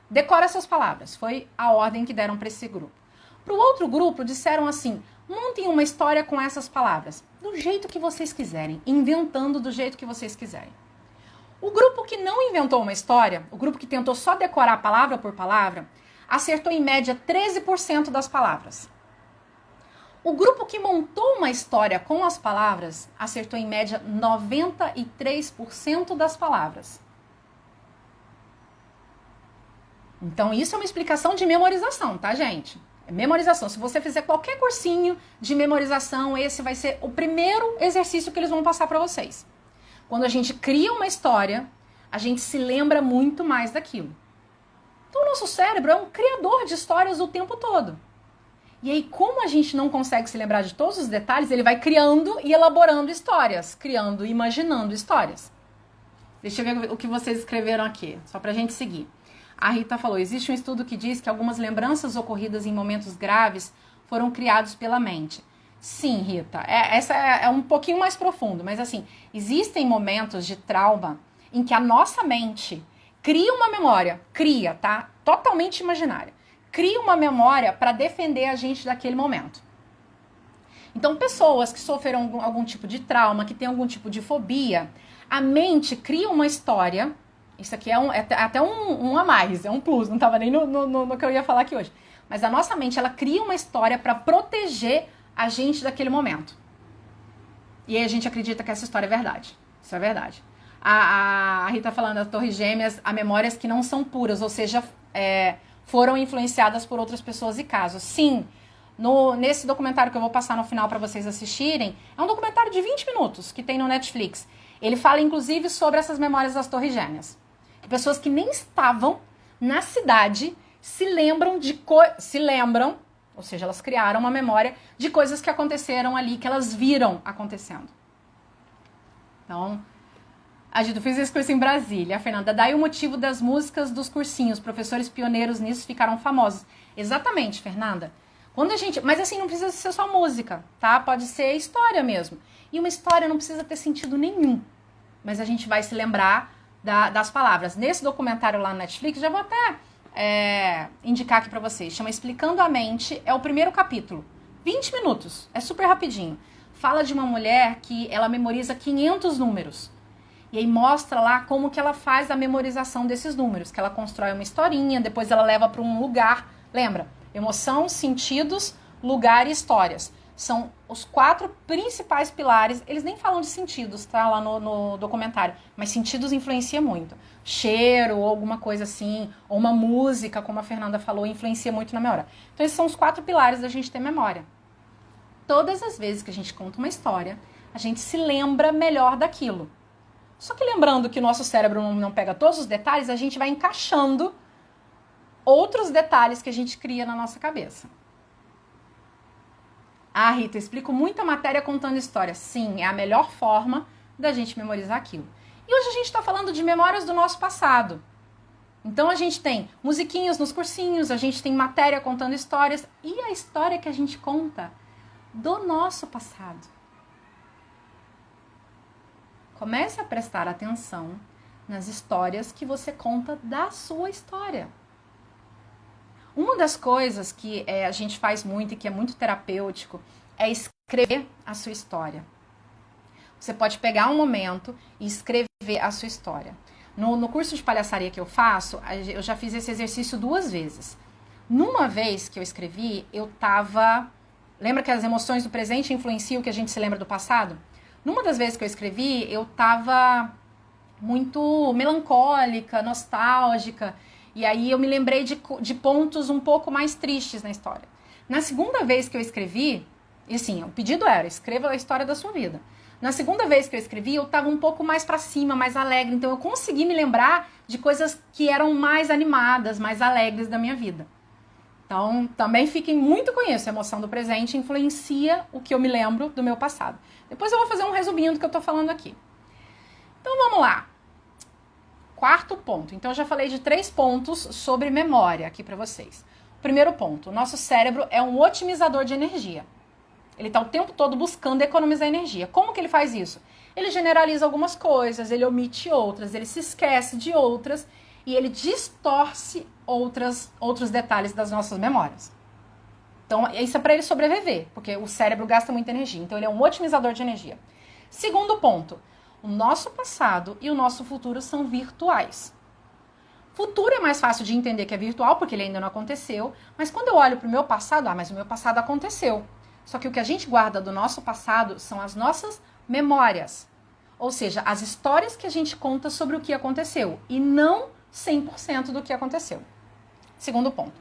Decora essas palavras. Foi a ordem que deram para esse grupo. Para o outro grupo, disseram assim: montem uma história com essas palavras. Do jeito que vocês quiserem. Inventando do jeito que vocês quiserem. O grupo que não inventou uma história, o grupo que tentou só decorar palavra por palavra, acertou em média 13% das palavras. O grupo que montou uma história com as palavras acertou em média 93% das palavras. Então, isso é uma explicação de memorização, tá, gente? É memorização. Se você fizer qualquer cursinho de memorização, esse vai ser o primeiro exercício que eles vão passar para vocês. Quando a gente cria uma história, a gente se lembra muito mais daquilo. Então, o nosso cérebro é um criador de histórias o tempo todo. E aí, como a gente não consegue se lembrar de todos os detalhes, ele vai criando e elaborando histórias, criando e imaginando histórias. Deixa eu ver o que vocês escreveram aqui, só pra gente seguir. A Rita falou, existe um estudo que diz que algumas lembranças ocorridas em momentos graves foram criados pela mente. Sim, Rita, essa é um pouquinho mais profundo, mas assim, existem momentos de trauma em que a nossa mente cria uma memória, tá? Totalmente imaginária. Cria uma memória para defender a gente daquele momento. Então, pessoas que sofreram algum tipo de trauma, que têm algum tipo de fobia, a mente cria uma história. Isso aqui é até um a mais, é um plus, não estava nem no que eu ia falar aqui hoje. Mas a nossa mente, ela cria uma história para proteger a gente daquele momento. E aí a gente acredita que essa história é verdade. Isso é verdade. A Rita falando das Torres Gêmeas, há memórias que não são puras, ou seja, foram influenciadas por outras pessoas e casos. Sim, nesse documentário que eu vou passar no final para vocês assistirem, é um documentário de 20 minutos que tem no Netflix. Ele fala, inclusive, sobre essas memórias das Torres Gêmeas. Pessoas que nem estavam na cidade se lembram, ou seja, elas criaram uma memória de coisas que aconteceram ali, que elas viram acontecendo. Então, a gente fez esse curso em Brasília. A Fernanda, daí o motivo das músicas dos cursinhos. Professores pioneiros nisso ficaram famosos. Exatamente, Fernanda. Mas assim, não precisa ser só música, tá? Pode ser história mesmo. E uma história não precisa ter sentido nenhum. Mas a gente vai se lembrar das palavras. Nesse documentário lá no Netflix, já vou até indicar aqui pra vocês. Chama Explicando a Mente. É o primeiro capítulo. 20 minutos. É super rapidinho. Fala de uma mulher que ela memoriza 500 números. E aí mostra lá como que ela faz a memorização desses números. Que ela constrói uma historinha, depois ela leva para um lugar. Lembra? Emoção, sentidos, lugar e histórias. São os 4 principais pilares. Eles nem falam de sentidos, tá? Lá no documentário. Mas sentidos influencia muito. Cheiro ou alguma coisa assim. Ou uma música, como a Fernanda falou, influencia muito na memória. Então esses são os 4 pilares da gente ter memória. Todas as vezes que a gente conta uma história, a gente se lembra melhor daquilo. Só que lembrando que o nosso cérebro não pega todos os detalhes, a gente vai encaixando outros detalhes que a gente cria na nossa cabeça. Ah, Rita, explico muita matéria contando história. Sim, é a melhor forma da gente memorizar aquilo. E hoje a gente está falando de memórias do nosso passado. Então a gente tem musiquinhas nos cursinhos, a gente tem matéria contando histórias e a história que a gente conta do nosso passado. Comece a prestar atenção nas histórias que você conta da sua história. Uma das coisas que a gente faz muito e que é muito terapêutico é escrever a sua história. Você pode pegar um momento e escrever a sua história. No curso de palhaçaria que eu faço, eu já fiz esse exercício 2 vezes. Numa vez que eu escrevi, eu tava... Lembra que as emoções do presente influenciam o que a gente se lembra do passado? Numa das vezes que eu escrevi, eu tava muito melancólica, nostálgica. E aí eu me lembrei de pontos um pouco mais tristes na história. Na segunda vez que eu escrevi, e assim, o pedido era, escreva a história da sua vida. Na segunda vez que eu escrevi, eu estava um pouco mais para cima, mais alegre. Então eu consegui me lembrar de coisas que eram mais animadas, mais alegres da minha vida. Então também fiquem muito com isso. A emoção do presente influencia o que eu me lembro do meu passado. Depois eu vou fazer um resuminho do que eu tô falando aqui. Então vamos lá. 4º ponto. Então eu já falei de 3 pontos sobre memória aqui para vocês. Primeiro ponto, o nosso cérebro é um otimizador de energia. Ele está o tempo todo buscando economizar energia. Como que ele faz isso? Ele generaliza algumas coisas, ele omite outras, ele se esquece de outras e ele distorce outros detalhes das nossas memórias. Então, isso é para ele sobreviver, porque o cérebro gasta muita energia. Então, ele é um otimizador de energia. Segundo ponto, o nosso passado e o nosso futuro são virtuais. Futuro é mais fácil de entender que é virtual, porque ele ainda não aconteceu. Mas quando eu olho para o meu passado, mas o meu passado aconteceu. Só que o que a gente guarda do nosso passado são as nossas memórias. Ou seja, as histórias que a gente conta sobre o que aconteceu. E não 100% do que aconteceu. Segundo ponto.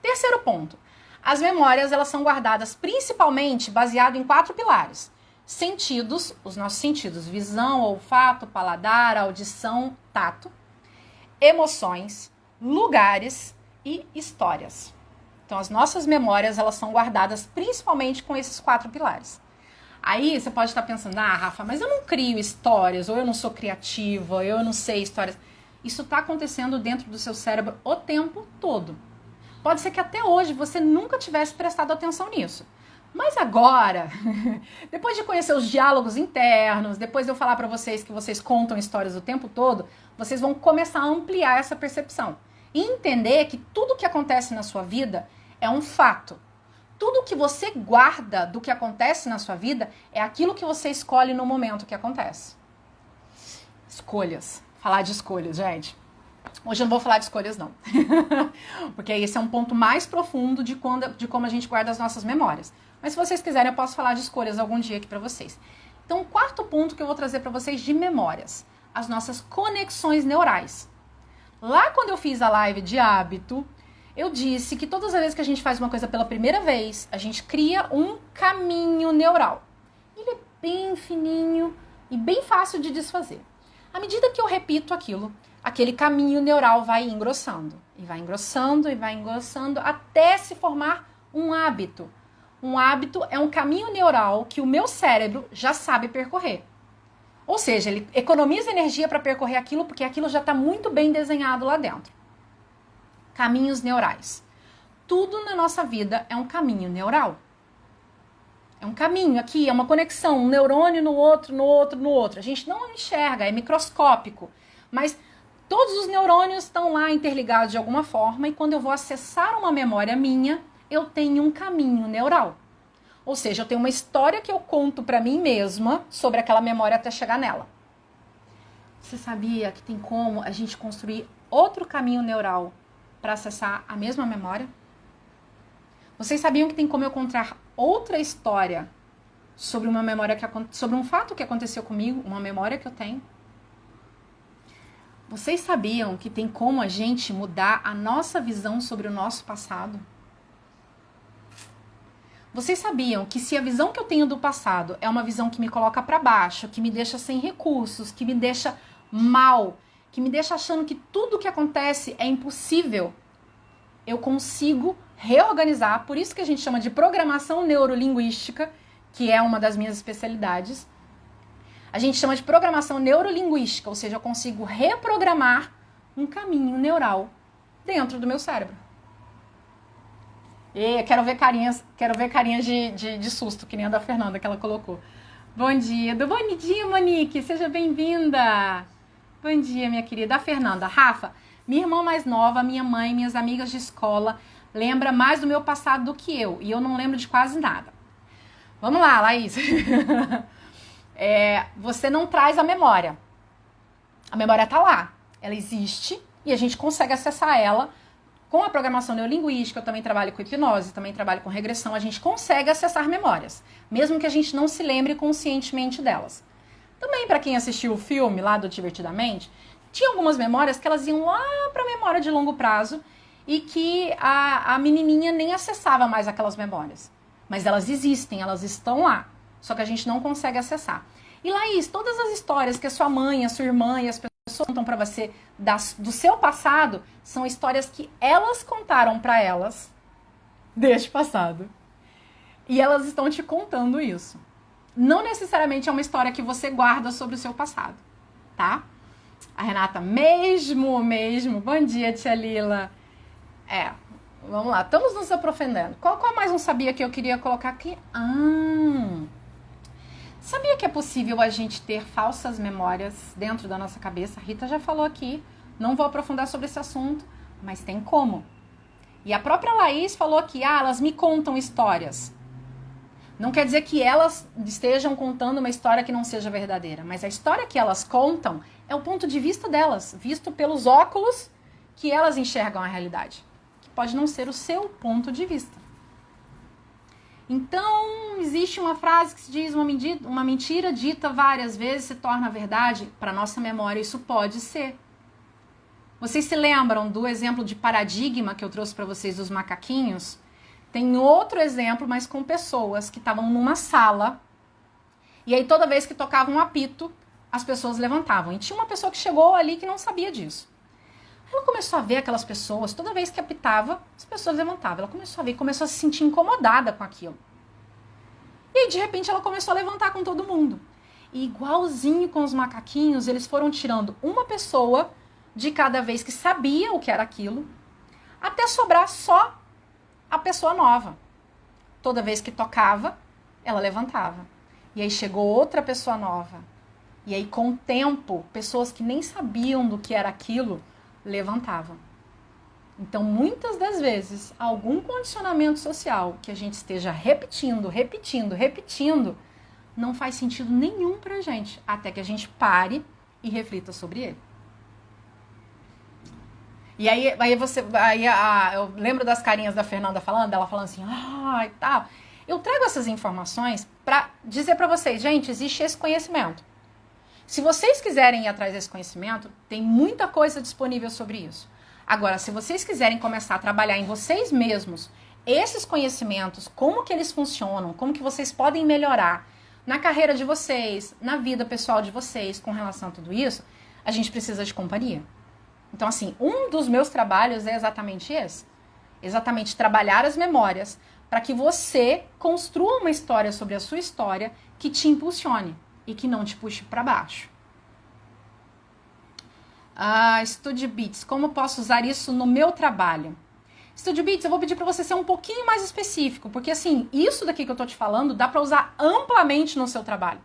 Terceiro ponto. As memórias, elas são guardadas principalmente baseado em 4 pilares. Sentidos, os nossos sentidos. Visão, olfato, paladar, audição, tato. Emoções, lugares e histórias. Então, as nossas memórias, elas são guardadas principalmente com esses 4 pilares. Aí, você pode estar pensando, Rafa, mas eu não crio histórias, ou eu não sou criativa, eu não sei histórias. Isso está acontecendo dentro do seu cérebro o tempo todo. Pode ser que até hoje você nunca tivesse prestado atenção nisso. Mas agora, depois de conhecer os diálogos internos, depois de eu falar para vocês que vocês contam histórias o tempo todo, vocês vão começar a ampliar essa percepção. E entender que tudo que acontece na sua vida é um fato. Tudo que você guarda do que acontece na sua vida é aquilo que você escolhe no momento que acontece. Escolhas. Falar de escolhas, gente. Hoje eu não vou falar de escolhas, não. Porque esse é um ponto mais profundo de como a gente guarda as nossas memórias. Mas se vocês quiserem, eu posso falar de escolhas algum dia aqui pra vocês. Então, o quarto ponto que eu vou trazer pra vocês de memórias. As nossas conexões neurais. Lá quando eu fiz a live de hábito, eu disse que todas as vezes que a gente faz uma coisa pela primeira vez, a gente cria um caminho neural. Ele é bem fininho e bem fácil de desfazer. À medida que eu repito aquilo, aquele caminho neural vai engrossando. E vai engrossando, e vai engrossando, até se formar um hábito. Um hábito é um caminho neural que o meu cérebro já sabe percorrer. Ou seja, ele economiza energia para percorrer aquilo, porque aquilo já está muito bem desenhado lá dentro. Caminhos neurais. Tudo na nossa vida é um caminho neural. É um caminho aqui, é uma conexão, um neurônio no outro, no outro, no outro. A gente não enxerga, é microscópico. Mas todos os neurônios estão lá interligados de alguma forma, e quando eu vou acessar uma memória minha, eu tenho um caminho neural. Ou seja, eu tenho uma história que eu conto para mim mesma sobre aquela memória até chegar nela. Você sabia que tem como a gente construir outro caminho neural para acessar a mesma memória? Vocês sabiam que tem como eu contar outra história sobre uma memória sobre um fato que aconteceu comigo, uma memória que eu tenho? Vocês sabiam que tem como a gente mudar a nossa visão sobre o nosso passado? Vocês sabiam que se a visão que eu tenho do passado é uma visão que me coloca para baixo, que me deixa sem recursos, que me deixa mal, que me deixa achando que tudo que acontece é impossível, eu consigo reorganizar, por isso que a gente chama de programação neurolinguística, que é uma das minhas especialidades. A gente chama de programação neurolinguística, ou seja, eu consigo reprogramar um caminho neural dentro do meu cérebro. E quero ver carinhas de susto, que nem a da Fernanda que ela colocou. Bom dia, Monique, seja bem-vinda. Bom dia, minha querida. A Fernanda, Rafa, minha irmã mais nova, minha mãe, minhas amigas de escola, lembra mais do meu passado do que eu, e eu não lembro de quase nada. Vamos lá, Laís. Você não traz a memória. A memória tá lá, ela existe e a gente consegue acessar ela com a programação neurolinguística. Eu também trabalho com hipnose, também trabalho com regressão. A gente consegue acessar memórias, mesmo que a gente não se lembre conscientemente delas. Também, para quem assistiu o filme lá do Divertidamente, tinha algumas memórias que elas iam lá para a memória de longo prazo e que a menininha nem acessava mais aquelas memórias. Mas elas existem, elas estão lá, só que a gente não consegue acessar. E Laís, todas as histórias que a sua mãe, a sua irmã e as pessoas contam para você do seu passado são histórias que elas contaram para elas deste passado. E elas estão te contando isso. Não necessariamente é uma história que você guarda sobre o seu passado, tá? A Renata, mesmo. Bom dia, tia Lila. Vamos lá, estamos nos aprofundando. Qual mais um sabia que eu queria colocar aqui? Sabia que é possível a gente ter falsas memórias dentro da nossa cabeça? A Rita já falou aqui, não vou aprofundar sobre esse assunto, mas tem como. E a própria Laís falou aqui, elas me contam histórias. Não quer dizer que elas estejam contando uma história que não seja verdadeira, mas a história que elas contam é o ponto de vista delas, visto pelos óculos que elas enxergam a realidade, que pode não ser o seu ponto de vista. Então, existe uma frase que se diz: uma mentira dita várias vezes se torna verdade. Para nossa memória, isso pode ser. Vocês se lembram do exemplo de paradigma que eu trouxe para vocês dos macaquinhos? Tem outro exemplo, mas com pessoas que estavam numa sala, e aí toda vez que tocava um apito, as pessoas levantavam. E tinha uma pessoa que chegou ali que não sabia disso. Ela começou a ver aquelas pessoas, toda vez que apitava, as pessoas levantavam. Ela começou a ver, começou a se sentir incomodada com aquilo. E aí, de repente, ela começou a levantar com todo mundo. E igualzinho com os macaquinhos, eles foram tirando uma pessoa de cada vez que sabia o que era aquilo, até sobrar só a pessoa nova. Toda vez que tocava, ela levantava. E aí chegou outra pessoa nova. E aí, com o tempo, pessoas que nem sabiam do que era aquilo, levantavam. Então, muitas das vezes, algum condicionamento social que a gente esteja repetindo, não faz sentido nenhum pra gente, até que a gente pare e reflita sobre ele. E aí eu lembro das carinhas da Fernanda falando, ela falando assim, e tal. Eu trago essas informações pra dizer pra vocês, gente, existe esse conhecimento. Se vocês quiserem ir atrás desse conhecimento, tem muita coisa disponível sobre isso. Agora, se vocês quiserem começar a trabalhar em vocês mesmos esses conhecimentos, como que eles funcionam, como que vocês podem melhorar na carreira de vocês, na vida pessoal de vocês, com relação a tudo isso, a gente precisa de companhia. Então, assim, um dos meus trabalhos é exatamente esse. Exatamente trabalhar as memórias para que você construa uma história sobre a sua história que te impulsione e que não te puxe para baixo. Studio Beats, como posso usar isso no meu trabalho? Studio Beats, eu vou pedir para você ser um pouquinho mais específico, porque assim, isso daqui que eu tô te falando dá para usar amplamente no seu trabalho.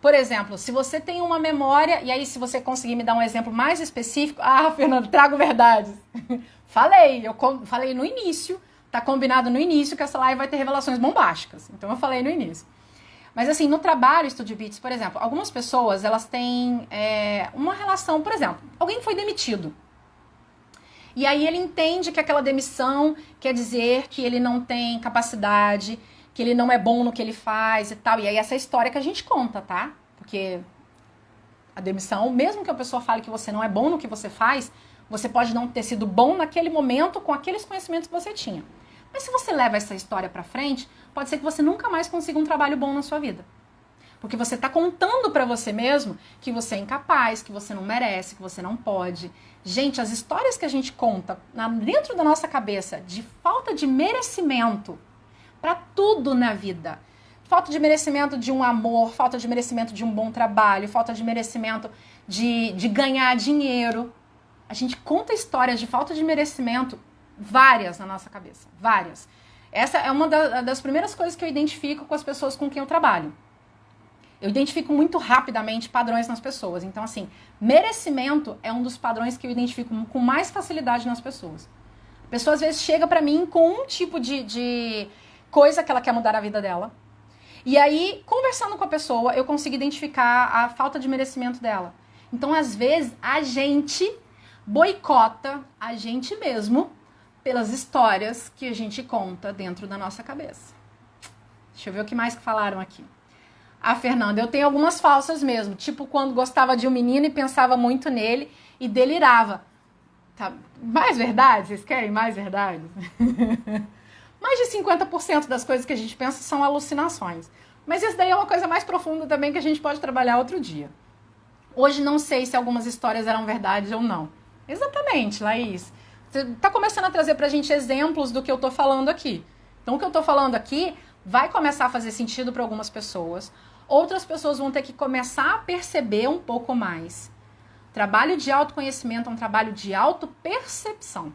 Por exemplo, se você tem uma memória, e aí se você conseguir me dar um exemplo mais específico, Fernando, trago verdades. Eu falei no início, tá combinado no início que essa live vai ter revelações bombásticas, então eu falei no início. Mas assim, no trabalho Studio Beats, por exemplo, algumas pessoas, elas têm uma relação, por exemplo, alguém foi demitido. E aí ele entende que aquela demissão quer dizer que ele não tem capacidade, que ele não é bom no que ele faz e tal. E aí essa é a história que a gente conta, tá? Porque a demissão, mesmo que a pessoa fale que você não é bom no que você faz, você pode não ter sido bom naquele momento com aqueles conhecimentos que você tinha. Mas se você leva essa história pra frente, pode ser que você nunca mais consiga um trabalho bom na sua vida. Porque você tá contando pra você mesmo que você é incapaz, que você não merece, que você não pode. Gente, as histórias que a gente conta dentro da nossa cabeça de falta de merecimento pra tudo na vida. Falta de merecimento de um amor, falta de merecimento de um bom trabalho, falta de merecimento de ganhar dinheiro. A gente conta histórias de falta de merecimento várias na nossa cabeça, várias. Essa é uma das primeiras coisas que eu identifico com as pessoas com quem eu trabalho. Eu identifico muito rapidamente padrões nas pessoas. Então, assim, merecimento é um dos padrões que eu identifico com mais facilidade nas pessoas. A pessoa, às vezes, chega pra mim com um tipo de coisa que ela quer mudar na vida dela. E aí, conversando com a pessoa, eu consigo identificar a falta de merecimento dela. Então, às vezes, a gente boicota a gente mesmo pelas histórias que a gente conta dentro da nossa cabeça. Deixa eu ver o que mais que falaram aqui. Fernanda, eu tenho algumas falsas mesmo. Tipo, quando gostava de um menino e pensava muito nele e delirava. Tá. Mais verdades? Vocês querem mais verdades? Mais de 50% das coisas que a gente pensa são alucinações. Mas isso daí é uma coisa mais profunda também que a gente pode trabalhar outro dia. Hoje não sei se algumas histórias eram verdade ou não. Exatamente, Laís. Você está começando a trazer pra gente exemplos do que eu tô falando aqui. Então, o que eu tô falando aqui vai começar a fazer sentido para algumas pessoas. Outras pessoas vão ter que começar a perceber um pouco mais. Trabalho de autoconhecimento é um trabalho de autopercepção.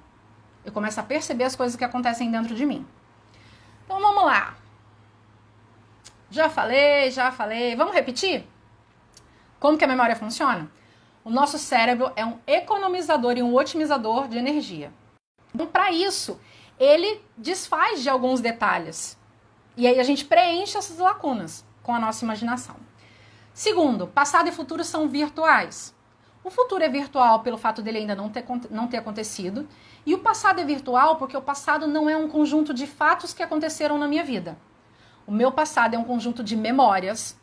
Eu começo a perceber as coisas que acontecem dentro de mim. Então, vamos lá. Já falei. Vamos repetir? Como que a memória funciona? O nosso cérebro é um economizador e um otimizador de energia. Então, para isso, ele desfaz de alguns detalhes. E aí a gente preenche essas lacunas com a nossa imaginação. Segundo, passado e futuro são virtuais. O futuro é virtual pelo fato dele ainda não ter acontecido. E o passado é virtual porque o passado não é um conjunto de fatos que aconteceram na minha vida. O meu passado é um conjunto de memórias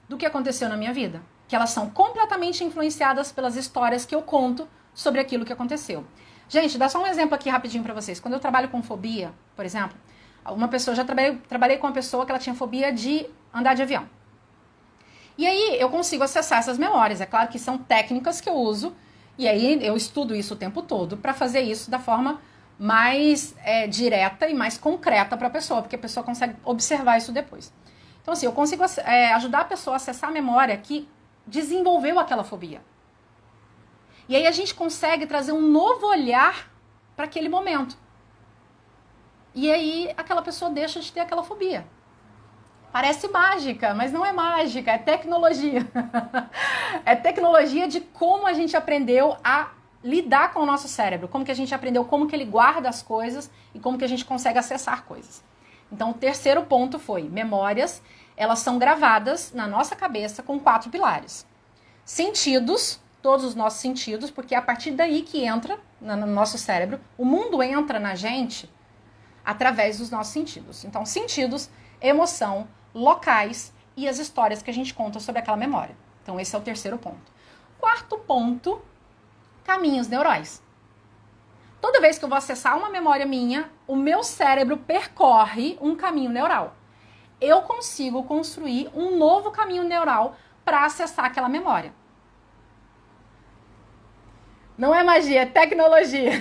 do que aconteceu na minha vida. Que elas são completamente influenciadas pelas histórias que eu conto sobre aquilo que aconteceu. Gente, dá só um exemplo aqui rapidinho pra vocês. Quando eu trabalho com fobia, por exemplo, uma pessoa, já trabalhei com uma pessoa que ela tinha fobia de andar de avião. E aí eu consigo acessar essas memórias. É claro que são técnicas que eu uso, e aí eu estudo isso o tempo todo para fazer isso da forma mais direta e mais concreta para a pessoa, porque a pessoa consegue observar isso depois. Então, assim, eu consigo ajudar a pessoa a acessar a memória que desenvolveu aquela fobia. E aí a gente consegue trazer um novo olhar para aquele momento. E aí aquela pessoa deixa de ter aquela fobia. Parece mágica, mas não é mágica, é tecnologia. É tecnologia de como a gente aprendeu a lidar com o nosso cérebro, como que a gente aprendeu como que ele guarda as coisas e como que a gente consegue acessar coisas. Então, o terceiro ponto foi memórias, elas são gravadas na nossa cabeça com 4 pilares. Sentidos, todos os nossos sentidos, porque é a partir daí que entra no nosso cérebro, o mundo entra na gente através dos nossos sentidos. Então, sentidos, emoção, locais e as histórias que a gente conta sobre aquela memória. Então, esse é o terceiro ponto. Quarto ponto, caminhos neurais. Toda vez que eu vou acessar uma memória minha, o meu cérebro percorre um caminho neural. Eu consigo construir um novo caminho neural para acessar aquela memória. Não é magia, é tecnologia.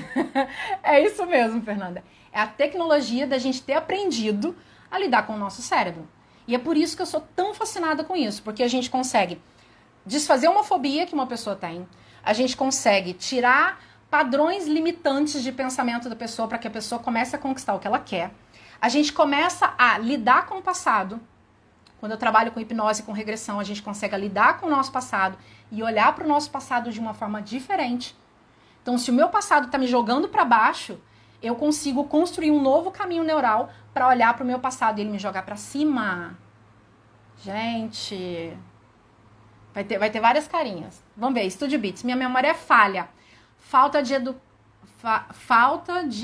É isso mesmo, Fernanda. É a tecnologia da gente ter aprendido a lidar com o nosso cérebro. E é por isso que eu sou tão fascinada com isso, porque a gente consegue desfazer uma fobia que uma pessoa tem, a gente consegue tirar padrões limitantes de pensamento da pessoa para que a pessoa comece a conquistar o que ela quer. A gente começa a lidar com o passado. Quando eu trabalho com hipnose e com regressão, a gente consegue lidar com o nosso passado e olhar para o nosso passado de uma forma diferente. Então, se o meu passado está me jogando para baixo, eu consigo construir um novo caminho neural para olhar para o meu passado e ele me jogar para cima. Gente, vai ter várias carinhas. Vamos ver, Studio Beats. Minha memória é falha. Falta de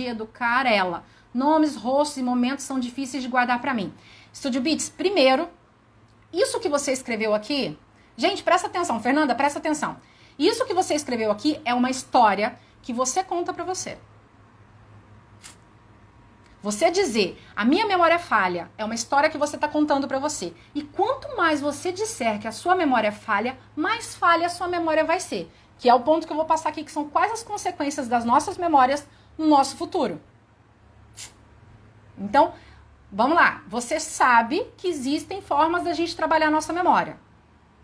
educar ela. Nomes, rostos e momentos são difíceis de guardar para mim. Studio Beats, primeiro, isso que você escreveu aqui... Gente, presta atenção. Fernanda, presta atenção. Isso que você escreveu aqui é uma história que você conta para você. Você dizer, a minha memória é falha, é uma história que você está contando para você. E quanto mais você disser que a sua memória é falha, mais falha a sua memória vai ser. Que é o ponto que eu vou passar aqui, que são quais as consequências das nossas memórias no nosso futuro. Então, vamos lá. Você sabe que existem formas da gente trabalhar a nossa memória.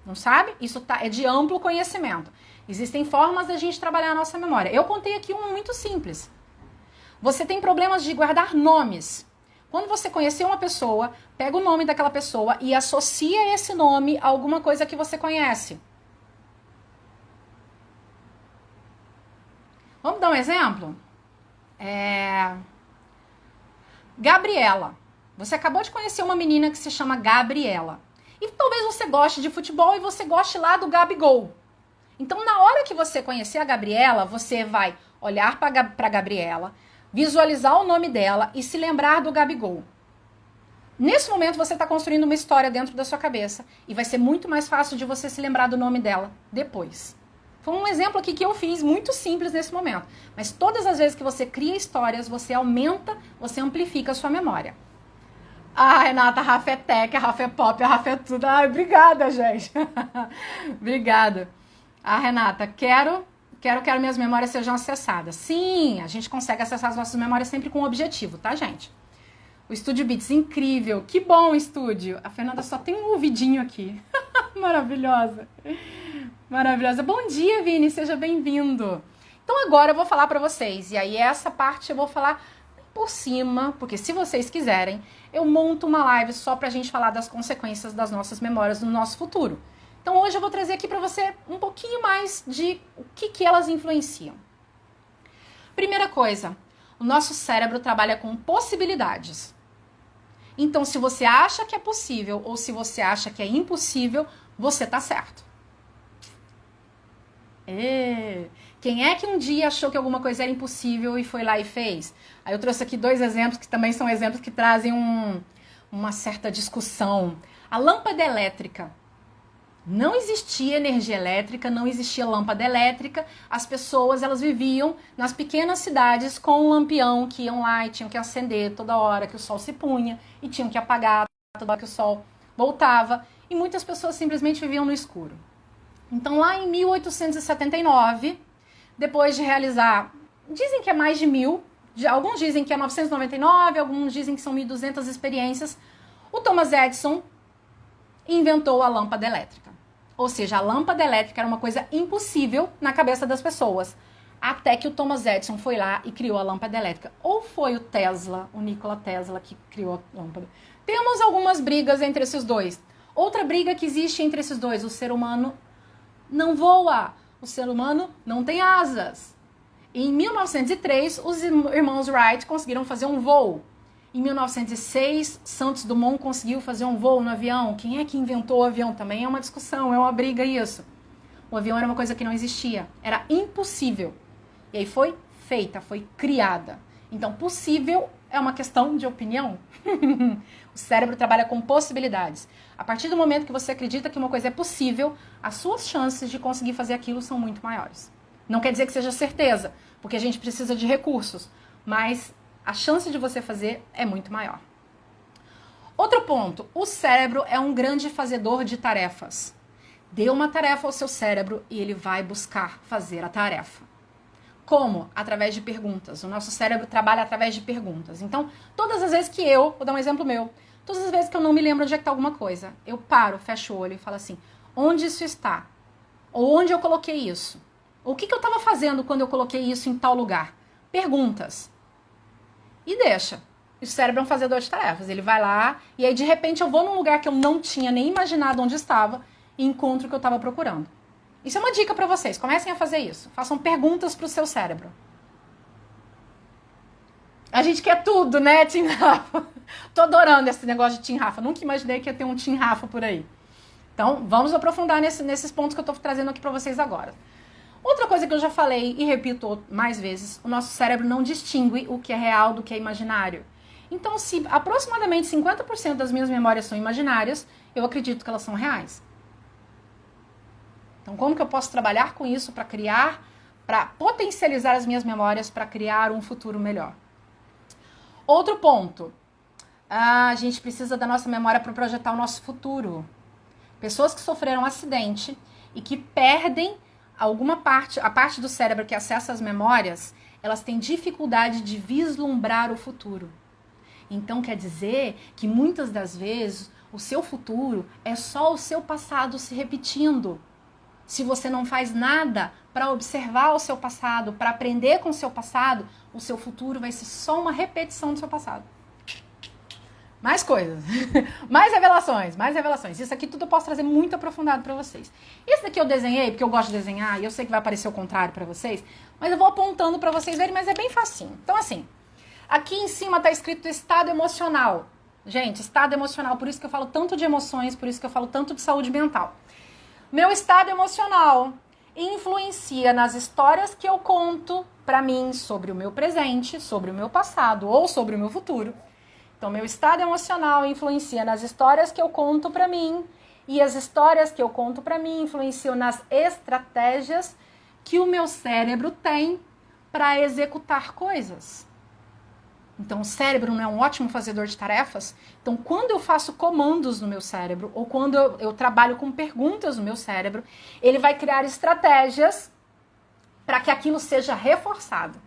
Não sabe? Isso é de amplo conhecimento. Existem formas da gente trabalhar a nossa memória. Eu contei aqui uma muito simples. Você tem problemas de guardar nomes. Quando você conhecer uma pessoa, pega o nome daquela pessoa e associa esse nome a alguma coisa que você conhece. Vamos dar um exemplo? Gabriela. Você acabou de conhecer uma menina que se chama Gabriela. E talvez você goste de futebol e você goste lá do Gabigol. Então, na hora que você conhecer a Gabriela, você vai olhar para a Gabriela, visualizar o nome dela e se lembrar do Gabigol. Nesse momento, você está construindo uma história dentro da sua cabeça e vai ser muito mais fácil de você se lembrar do nome dela depois. Foi um exemplo aqui que eu fiz muito simples nesse momento. Mas todas as vezes que você cria histórias, você aumenta, você amplifica a sua memória. Ah, Renata, a Rafa é tech, a Rafa é pop, a Rafa é tudo. Ai, obrigada, gente. Obrigada. Ah, Renata, quero que minhas memórias sejam acessadas. Sim, a gente consegue acessar as nossas memórias sempre com um objetivo, tá, gente? O Studio Beats, incrível. Que bom, estúdio. A Fernanda só tem um ouvidinho aqui. Maravilhosa. Maravilhosa. Bom dia, Vini, seja bem-vindo. Então agora eu vou falar pra vocês, e aí essa parte eu vou falar por cima, porque se vocês quiserem, eu monto uma live só pra gente falar das consequências das nossas memórias no nosso futuro. Então hoje eu vou trazer aqui pra você um pouquinho mais de o que elas influenciam. Primeira coisa, o nosso cérebro trabalha com possibilidades. Então se você acha que é possível ou se você acha que é impossível, você tá certo. Quem é que um dia achou que alguma coisa era impossível e foi lá e fez? Aí eu trouxe aqui 2 exemplos que também são exemplos que trazem uma certa discussão. A lâmpada elétrica. Não existia energia elétrica, não existia lâmpada elétrica. As pessoas, elas viviam nas pequenas cidades com um lampião que iam lá e tinham que acender toda hora que o sol se punha e tinham que apagar toda hora que o sol voltava. E muitas pessoas simplesmente viviam no escuro. Então, lá em 1879, depois de realizar, dizem que é mais de 1000, alguns dizem que é 999, alguns dizem que são 1200 experiências, o Thomas Edison inventou a lâmpada elétrica. Ou seja, a lâmpada elétrica era uma coisa impossível na cabeça das pessoas. Até que o Thomas Edison foi lá e criou a lâmpada elétrica. Ou foi o Tesla, o Nikola Tesla, que criou a lâmpada. Temos algumas brigas entre esses dois. Outra briga que existe entre esses dois, o ser humano não voa, o ser humano não tem asas. Em 1903, os irmãos Wright conseguiram fazer um voo. Em 1906, Santos Dumont conseguiu fazer um voo no avião. Quem é que inventou o avião? Também é uma discussão, é uma briga isso. O avião era uma coisa que não existia, era impossível. E aí foi feita, foi criada. Então, possível é uma questão de opinião. O cérebro trabalha com possibilidades. A partir do momento que você acredita que uma coisa é possível, as suas chances de conseguir fazer aquilo são muito maiores. Não quer dizer que seja certeza, porque a gente precisa de recursos, mas a chance de você fazer é muito maior. Outro ponto, o cérebro é um grande fazedor de tarefas. Dê uma tarefa ao seu cérebro e ele vai buscar fazer a tarefa. Como? Através de perguntas. O nosso cérebro trabalha através de perguntas. Então, todas as vezes que vou dar um exemplo meu, todas as vezes que eu não me lembro onde é que está alguma coisa, eu paro, fecho o olho e falo assim, onde isso está? Ou onde eu coloquei isso? O que eu estava fazendo quando eu coloquei isso em tal lugar? Perguntas. E deixa. O cérebro é um fazedor de tarefas. Ele vai lá e aí de repente eu vou num lugar que eu não tinha nem imaginado onde estava e encontro o que eu estava procurando. Isso é uma dica para vocês. Comecem a fazer isso. Façam perguntas para o seu cérebro. A gente quer tudo, né, Tim Rafa? Tô adorando esse negócio de Tim Rafa. Nunca imaginei que ia ter um Tim Rafa por aí. Então, vamos aprofundar nesses pontos que eu tô trazendo aqui para vocês agora. Outra coisa que eu já falei e repito mais vezes, o nosso cérebro não distingue o que é real do que é imaginário. Então, se aproximadamente 50% das minhas memórias são imaginárias, eu acredito que elas são reais. Então, como que eu posso trabalhar com isso para criar, para potencializar as minhas memórias, para criar um futuro melhor? Outro ponto, a gente precisa da nossa memória para projetar o nosso futuro. Pessoas que sofreram um acidente e que perdem alguma parte, a parte do cérebro que acessa as memórias, elas têm dificuldade de vislumbrar o futuro. Então, quer dizer que muitas das vezes o seu futuro é só o seu passado se repetindo. Se você não faz nada para observar o seu passado, para aprender com o seu passado, o seu futuro vai ser só uma repetição do seu passado. Mais coisas, mais revelações. Isso aqui tudo eu posso trazer muito aprofundado para vocês. Esse daqui eu desenhei porque eu gosto de desenhar e eu sei que vai parecer o contrário para vocês, mas eu vou apontando para vocês verem, mas é bem facinho. Então assim, aqui em cima está escrito estado emocional. Gente, estado emocional, por isso que eu falo tanto de emoções, por isso que eu falo tanto de saúde mental. Meu estado emocional influencia nas histórias que eu conto para mim sobre o meu presente, sobre o meu passado ou sobre o meu futuro. Então, meu estado emocional influencia nas histórias que eu conto para mim e as histórias que eu conto para mim influenciam nas estratégias que o meu cérebro tem para executar coisas. Então, o cérebro não é um ótimo fazedor de tarefas? Então, quando eu faço comandos no meu cérebro ou quando eu trabalho com perguntas no meu cérebro, ele vai criar estratégias para que aquilo seja reforçado.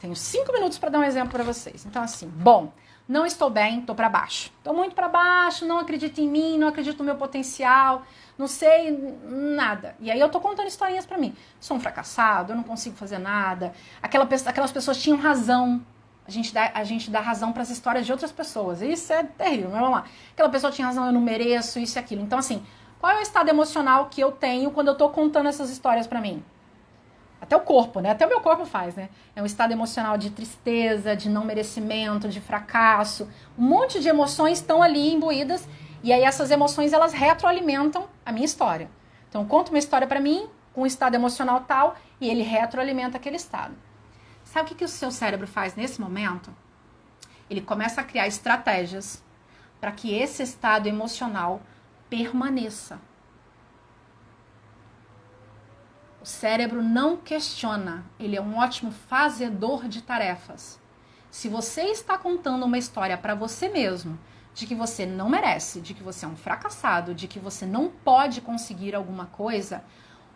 Tenho 5 minutos para dar um exemplo para vocês. Então, assim, bom, não estou bem, estou para baixo. Estou muito para baixo, não acredito em mim, não acredito no meu potencial, não sei nada. E aí eu estou contando historinhas para mim. Sou um fracassado, eu não consigo fazer nada. Aquelas pessoas tinham razão. A gente dá razão para as histórias de outras pessoas. Isso é terrível, mas vamos lá. Aquela pessoa tinha razão, eu não mereço, isso e aquilo. Então, assim, qual é o estado emocional que eu tenho quando eu estou contando essas histórias para mim? Até o corpo, né? Até o meu corpo faz, né? É um estado emocional de tristeza, de não merecimento, de fracasso. Um monte de emoções estão ali imbuídas. E aí essas emoções, elas retroalimentam a minha história. Então, eu conto uma história para mim, com um estado emocional tal e ele retroalimenta aquele estado. Sabe o que o seu cérebro faz nesse momento? Ele começa a criar estratégias para que esse estado emocional permaneça. O cérebro não questiona, ele é um ótimo fazedor de tarefas. Se você está contando uma história para você mesmo, de que você não merece, de que você é um fracassado, de que você não pode conseguir alguma coisa,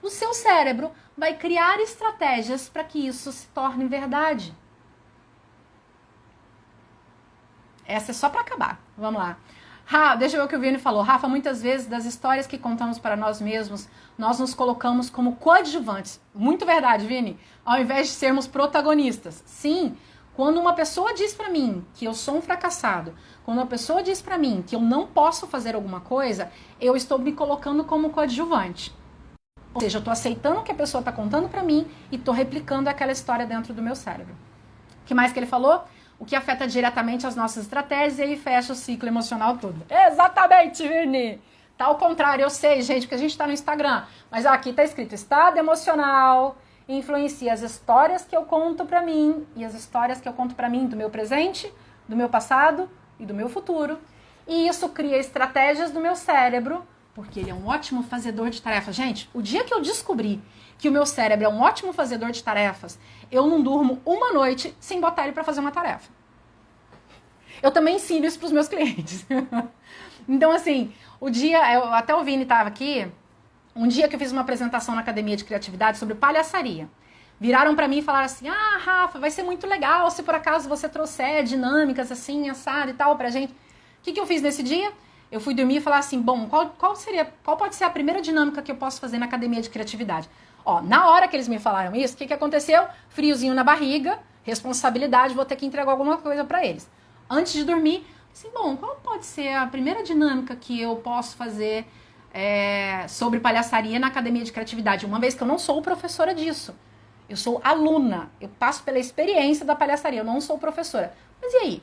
o seu cérebro vai criar estratégias para que isso se torne verdade. Essa é só para acabar. Vamos lá. Deixa eu ver o que o Vini falou. Rafa, muitas vezes das histórias que contamos para nós mesmos, nós nos colocamos como coadjuvantes. Muito verdade, Vini. Ao invés de sermos protagonistas. Sim, quando uma pessoa diz para mim que eu sou um fracassado, quando uma pessoa diz para mim que eu não posso fazer alguma coisa, eu estou me colocando como coadjuvante. Ou seja, eu estou aceitando o que a pessoa está contando para mim e estou replicando aquela história dentro do meu cérebro. O que mais que ele falou? O que afeta diretamente as nossas estratégias e aí fecha o ciclo emocional todo. Exatamente, Vini! Tá ao contrário, eu sei, gente, porque a gente tá no Instagram. Mas aqui tá escrito, estado emocional influencia as histórias que eu conto pra mim e as histórias que eu conto pra mim do meu presente, do meu passado e do meu futuro. E isso cria estratégias do meu cérebro, porque ele é um ótimo fazedor de tarefas. Gente, o dia que eu descobri que o meu cérebro é um ótimo fazedor de tarefas, eu não durmo uma noite sem botar ele para fazer uma tarefa. Eu também ensino isso para os meus clientes. Então, assim, até o Vini estava aqui, um dia que eu fiz uma apresentação na Academia de Criatividade sobre palhaçaria. Viraram para mim e falaram assim, Rafa, vai ser muito legal se por acaso você trouxer dinâmicas assim, assado e tal pra gente. O que eu fiz nesse dia? Eu fui dormir e falar assim, bom, qual pode ser a primeira dinâmica que eu posso fazer na Academia de Criatividade? Na hora que eles me falaram isso, o que aconteceu? Friozinho na barriga, responsabilidade, vou ter que entregar alguma coisa para eles. Antes de dormir, assim, bom, qual pode ser a primeira dinâmica que eu posso fazer sobre palhaçaria na Academia de Criatividade? Uma vez que eu não sou professora disso. Eu sou aluna, eu passo pela experiência da palhaçaria, eu não sou professora. Mas e aí?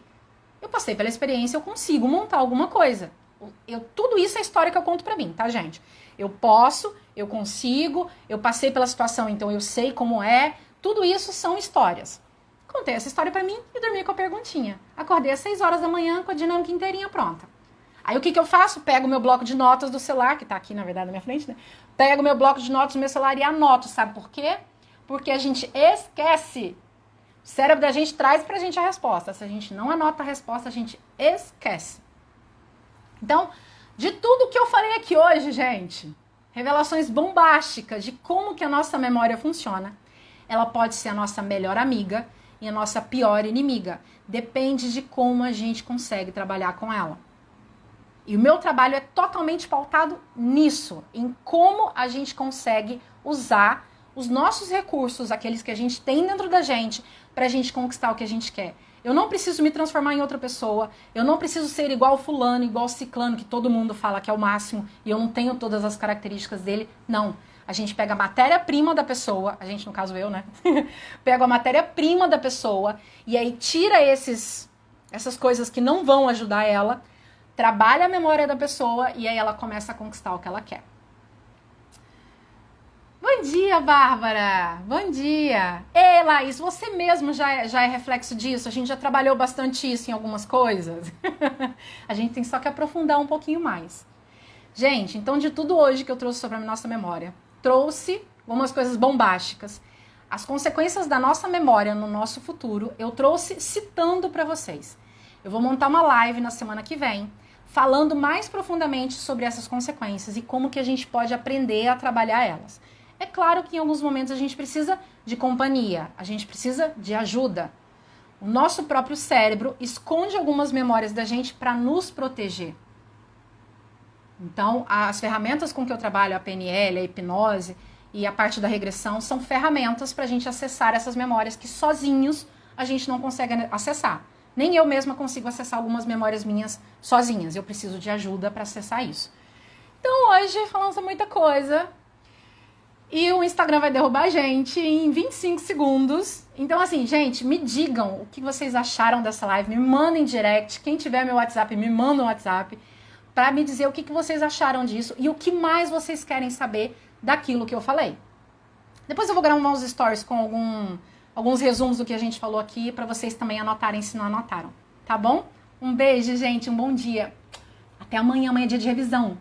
Eu passei pela experiência, eu consigo montar alguma coisa. Tudo isso é história que eu conto pra mim, tá, gente? Eu posso, eu consigo, eu passei pela situação, então eu sei como é. Tudo isso são histórias. Contei essa história pra mim e dormi com a perguntinha. Acordei às 6 horas da manhã com a dinâmica inteirinha pronta. Aí o que eu faço? Pego o meu bloco de notas do celular, que tá aqui, na verdade, na minha frente, né? Pego o meu bloco de notas do meu celular e anoto. Sabe por quê? Porque a gente esquece. O cérebro da gente traz pra gente a resposta. Se a gente não anota a resposta, a gente esquece. Então, de tudo que eu falei aqui hoje, gente, revelações bombásticas de como que a nossa memória funciona. Ela pode ser a nossa melhor amiga e a nossa pior inimiga. Depende de como a gente consegue trabalhar com ela. E o meu trabalho é totalmente pautado nisso, em como a gente consegue usar os nossos recursos, aqueles que a gente tem dentro da gente, para a gente conquistar o que a gente quer. Eu não preciso me transformar em outra pessoa, eu não preciso ser igual fulano, igual ciclano, que todo mundo fala que é o máximo, e eu não tenho todas as características dele. Não. A gente pega a matéria-prima da pessoa, a gente, no caso eu, né? Pega a matéria-prima da pessoa, e aí tira essas coisas que não vão ajudar ela, trabalha a memória da pessoa, e aí ela começa a conquistar o que ela quer. Bom dia, Bárbara! Bom dia! Ei, Laís, você mesmo já é reflexo disso? A gente já trabalhou bastante isso em algumas coisas. A gente tem só que aprofundar um pouquinho mais. Gente, então de tudo hoje que eu trouxe sobre a nossa memória, trouxe algumas coisas bombásticas. As consequências da nossa memória no nosso futuro, eu trouxe citando para vocês. Eu vou montar uma live na semana que vem, falando mais profundamente sobre essas consequências e como que a gente pode aprender a trabalhar elas. É claro que em alguns momentos a gente precisa de companhia, a gente precisa de ajuda. O nosso próprio cérebro esconde algumas memórias da gente para nos proteger. Então, as ferramentas com que eu trabalho, a PNL, a hipnose e a parte da regressão, são ferramentas para a gente acessar essas memórias que sozinhos a gente não consegue acessar. Nem eu mesma consigo acessar algumas memórias minhas sozinhas, eu preciso de ajuda para acessar isso. Então, hoje falamos muita coisa. E o Instagram vai derrubar a gente em 25 segundos. Então, assim, gente, me digam o que vocês acharam dessa live. Me mandem direct. Quem tiver meu WhatsApp, me manda um WhatsApp para me dizer o que vocês acharam disso e o que mais vocês querem saber daquilo que eu falei. Depois eu vou gravar uns stories com alguns resumos do que a gente falou aqui, para vocês também anotarem se não anotaram, tá bom? Um beijo, gente, um bom dia. Até amanhã, amanhã é dia de revisão.